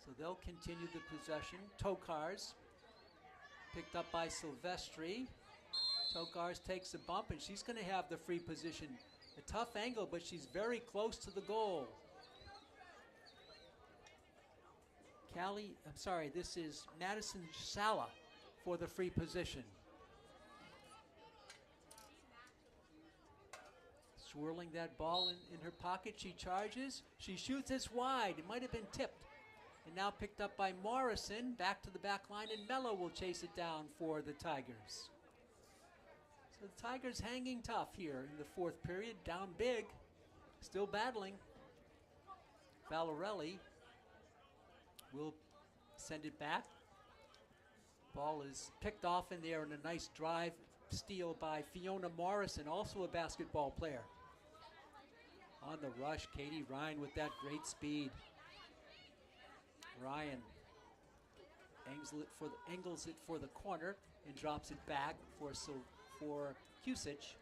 So they'll continue the possession. Tokars picked up by Silvestri. Tokars takes a bump, and she's going to have the free position. A tough angle, but she's very close to the goal. This is Madison Sala for the free position. Swirling that ball in her pocket, she charges. She shoots this wide. It might have been tipped. And now picked up by Morrison. Back to the back line, and Mello will chase it down for the Tigers. So the Tigers hanging tough here in the fourth period. Down big. Still battling. Valarelli will send it back. Ball is picked off in there, and a nice drive steal by Fiona Morrison, also a basketball player. On the rush, Katie Ryan with that great speed. Ryan angles it for the corner and drops it back for Kusich.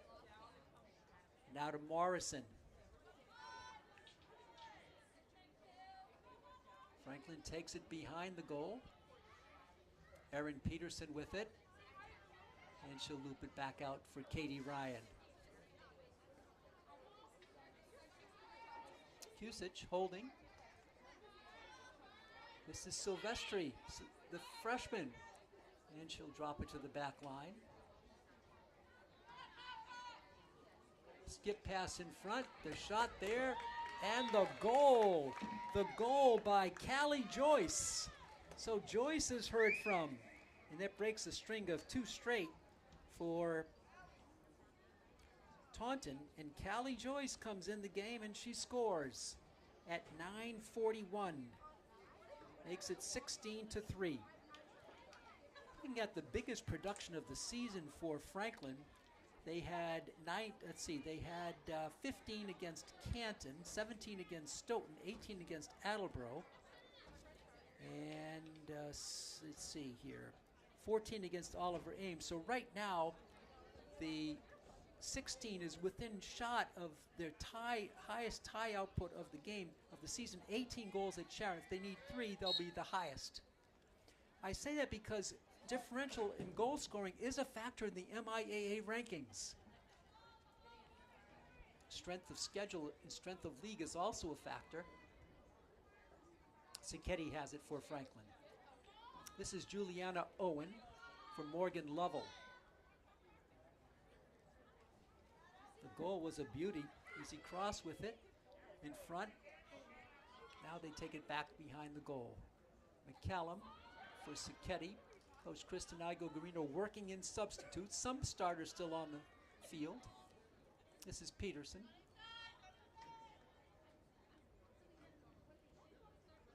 Now to Morrison. Franklin takes it behind the goal. Erin Peterson with it. And she'll loop it back out for Katie Ryan. Kusich holding. This is Silvestri, the freshman. And she'll drop it to the back line. Skip pass in front, the shot there, and the goal. The goal by Callie Joyce. So Joyce is heard from, and that breaks a string of 2 straight for Taunton. And Callie Joyce comes in the game, and she scores at 9:41. Makes it 16-3. Looking at the biggest production of the season for Franklin, they had 15 against Canton, 17 against Stoughton, 18 against Attleboro, and let's see here, 14 against Oliver Ames. So right now, the 16 is within shot of their highest tie output of the game of the season. 18 goals at Sharon. If they need 3, they'll be the highest. I say that because differential in goal scoring is a factor in the MIAA rankings. Strength of schedule and strength of league is also a factor. Sicchetti has it for Franklin. This is Juliana Owen for Morgan Lovell. The goal was a beauty. Easy cross with it in front. Now they take it back behind the goal. McCallum for Sicchetti. Coach Kristen Igo-Garino working in substitutes. Some starters still on the field. This is Peterson.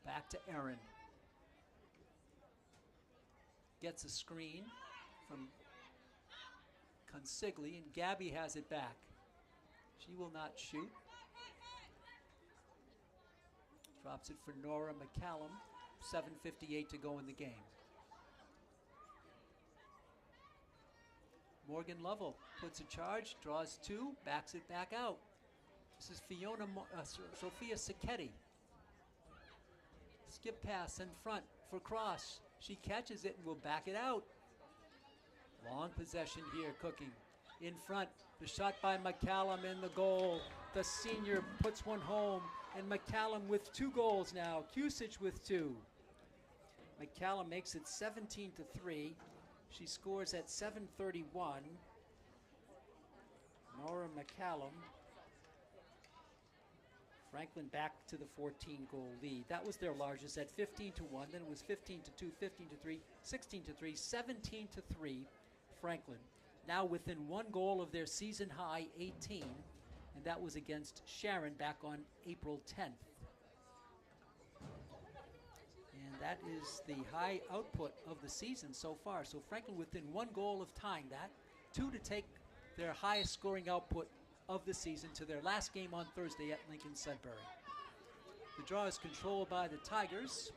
Back to Aaron. gets a screen from Consigli, and Gabby has it back. She will not shoot. Drops it for Nora McCallum. 7:58 to go in the game. Morgan Lovell puts a charge, draws two, backs it back out. This is Sophia Sacchetti. Skip pass in front for Cross. She catches it and will back it out. Long possession here, Cooking. In front, the shot by McCallum in the goal. The senior puts one home, and McCallum with 2 goals now. Kusich with 2. McCallum makes it 17-3. She scores at 7:31. Nora McCallum. Franklin back to the 14-goal lead. That was their largest at 15-1. Then it was 15-2, 15-3, 16-3, 17-3. Franklin now within 1 goal of their season high 18, and that was against Sharon back on April 10th. And that is the high output of the season so far. So Franklin within 1 goal of tying that, 2 to take their highest scoring output of the season to their last game on Thursday at Lincoln Sudbury. The draw is controlled by the Tigers,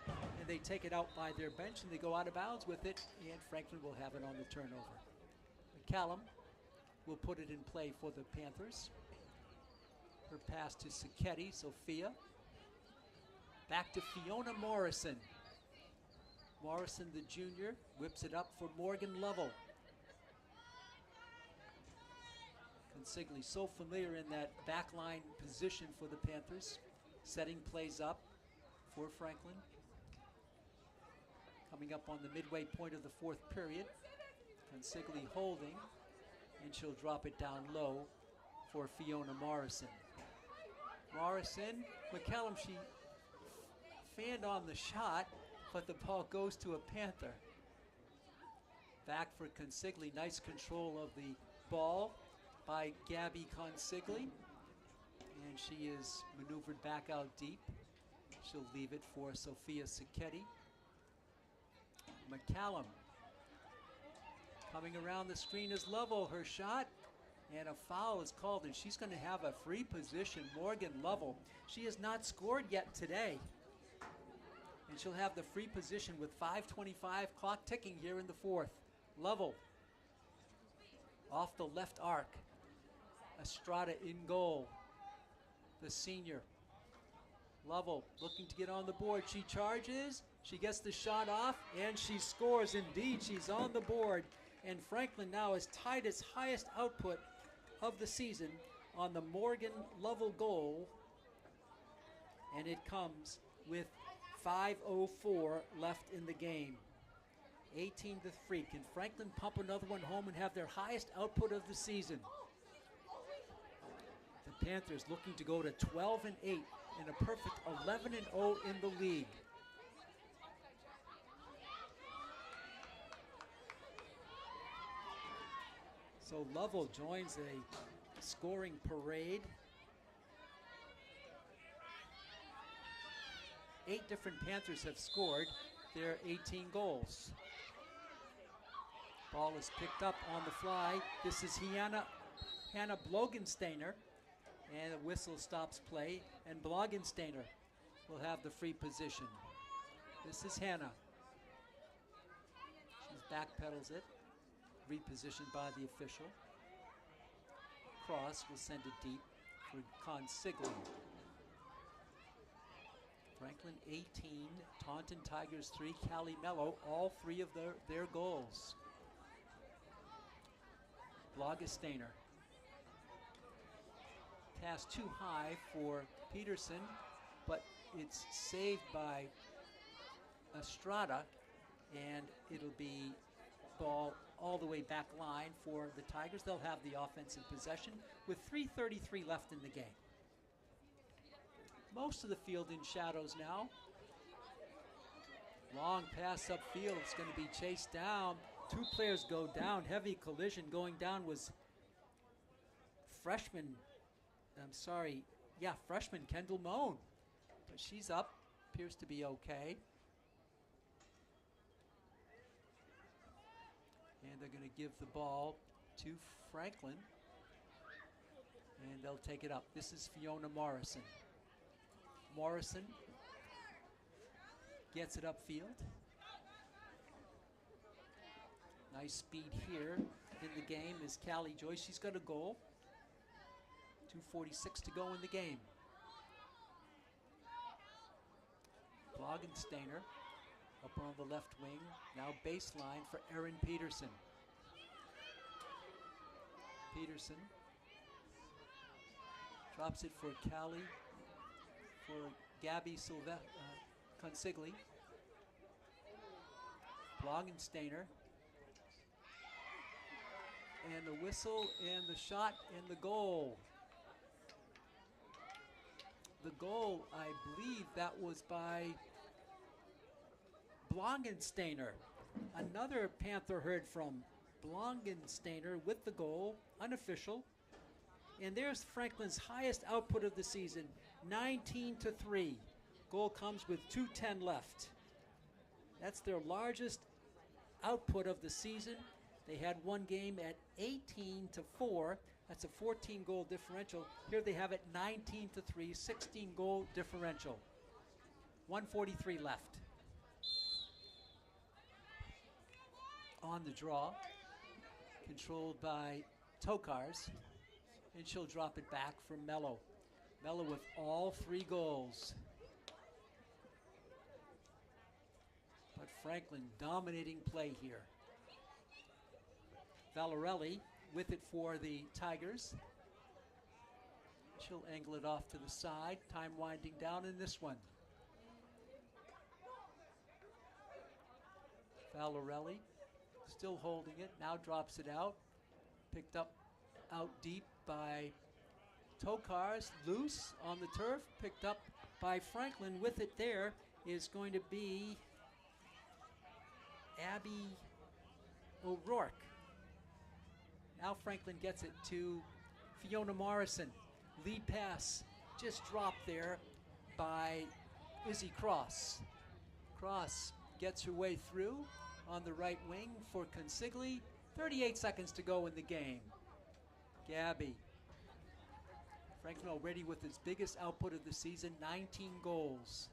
and they take it out by their bench, and they go out of bounds with it, and Franklin will have it on the turnover. McCallum will put it in play for the Panthers. Her pass to Sacchetti, Sophia. Back to Fiona Morrison. Morrison, the junior, whips it up for Morgan Lovell. Consigli so familiar in that backline position for the Panthers. Setting plays up for Franklin. Coming up on the midway point of the 4th period. Consigli holding, and she'll drop it down low for Fiona Morrison. Morrison, McCallum, she fanned on the shot, but the ball goes to a Panther. Back for Consigli, nice control of the ball by Gabby Consigli, and she is maneuvered back out deep. She'll leave it for Sophia Sacchetti. McCallum coming around the screen is Lovell, her shot, and a foul is called, and she's going to have a free position. Morgan Lovell, she has not scored yet today, and she'll have the free position with 5:25 clock ticking here in the 4th. Lovell off the left arc. Estrada in goal. The senior. Lovell looking to get on the board. She charges. She gets the shot off, and she scores. Indeed, she's on the board. And Franklin now has tied its highest output of the season on the Morgan Lovell goal. And it comes with 5:04 left in the game. 18-3. Can Franklin pump another one home and have their highest output of the season? The Panthers looking to go to 12-8 and a perfect 11-0 in the league. So Lovell joins a scoring parade. 8 different Panthers have scored their 18 goals. Ball is picked up on the fly. This is Hannah Blogensteiner, and the whistle stops play, and Blogensteiner will have the free position. This is Hannah. She's backpedals it, repositioned by the official. Cross will send it deep for Consigli. Franklin 18, Taunton Tigers 3, Cali Mello, all 3 of their goals. Blogensteiner. Pass too high for Peterson, but it's saved by Estrada, and it'll be ball all the way back line for the Tigers. They'll have the offensive possession with 3:33 left in the game. Most of the field in shadows now. Long pass upfield. It's going to be chased down. 2 players go down. Heavy collision. Going down was freshman Kendall Moan. But she's up. Appears to be okay. And they're going to give the ball to Franklin. And they'll take it up. This is Fiona Morrison. Morrison gets it upfield. Nice speed here in the game is Callie Joyce. She's got a goal. 2:46 to go in the game. Blogensteiner up on the left wing. Now baseline for Erin Peterson. Peterson drops it for Callie, for Gabby Consigli. Blogensteiner. And the whistle and the shot and the goal. The goal, I believe that was by Blogensteiner. Another Panther heard from. Blogensteiner with the goal, unofficial. And there's Franklin's highest output of the season, 19-3. Goal comes with 2:10 left. That's their largest output of the season. They had one game at 18-4. That's a 14-goal differential. Here they have it 19-3, 16-goal differential. 1:43 left. On the draw, controlled by Tokars, and she'll drop it back for Mello. Mello with all 3 goals. But Franklin dominating play here. Valarelli with it for the Tigers. She'll angle it off to the side. Time winding down in this one. Valarelli still holding it. Now drops it out. Picked up out deep by Tokars. Loose on the turf. Picked up by Franklin. With it there is going to be Abby O'Rourke. Now Franklin gets it to Fiona Morrison. Lead pass just dropped there by Izzy Cross. Cross gets her way through on the right wing for Consigli. 38 seconds to go in the game. Gabby. Franklin already with his biggest output of the season, 19 goals.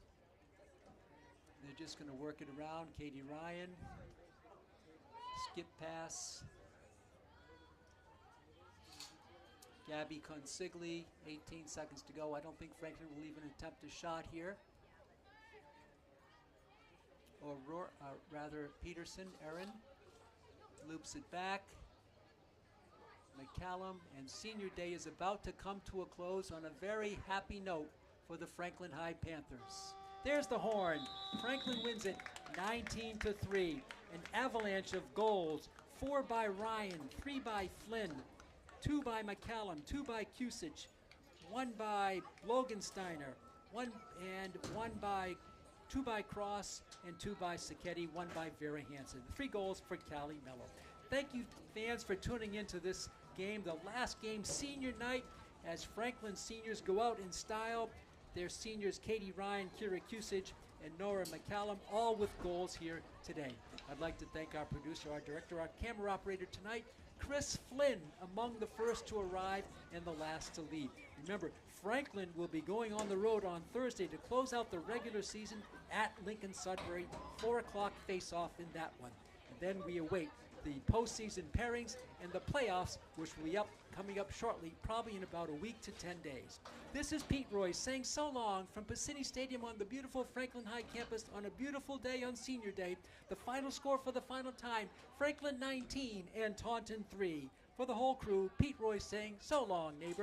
They're just going to work it around. Katie Ryan. Skip pass. Gabby Consigli, 18 seconds to go. I don't think Franklin will even attempt a shot here. Or rather, Peterson, Erin, loops it back. McCallum, and senior day is about to come to a close on a very happy note for the Franklin High Panthers. There's the horn. Franklin wins it 19-3. An avalanche of goals. 4 by Ryan, 3 by Flynn, 2 by McCallum, 2 by Kusich, 1 by Blogensteiner, 2 by Cross, and 2 by Sacchetti, 1 by Vera Hansen. 3 goals for Callie Mello. Thank you, fans, for tuning into this game, the last game, senior night, as Franklin seniors go out in style. Their seniors, Katie Ryan, Kira Kusich, and Nora McCallum, all with goals here today. I'd like to thank our producer, our director, our camera operator tonight, Chris Flynn, among the first to arrive and the last to leave. Remember, Franklin will be going on the road on Thursday to close out the regular season at Lincoln Sudbury. 4 o'clock face-off in that one. And then we await the postseason pairings and the playoffs, which will be coming up shortly, probably in about a week to 10 days. This is Pete Royce saying so long from Varsity Stadium on the beautiful Franklin High campus on a beautiful day on Senior Day. The final score for the final time, Franklin 19 and Taunton 3. For the whole crew, Pete Royce saying so long, neighbors.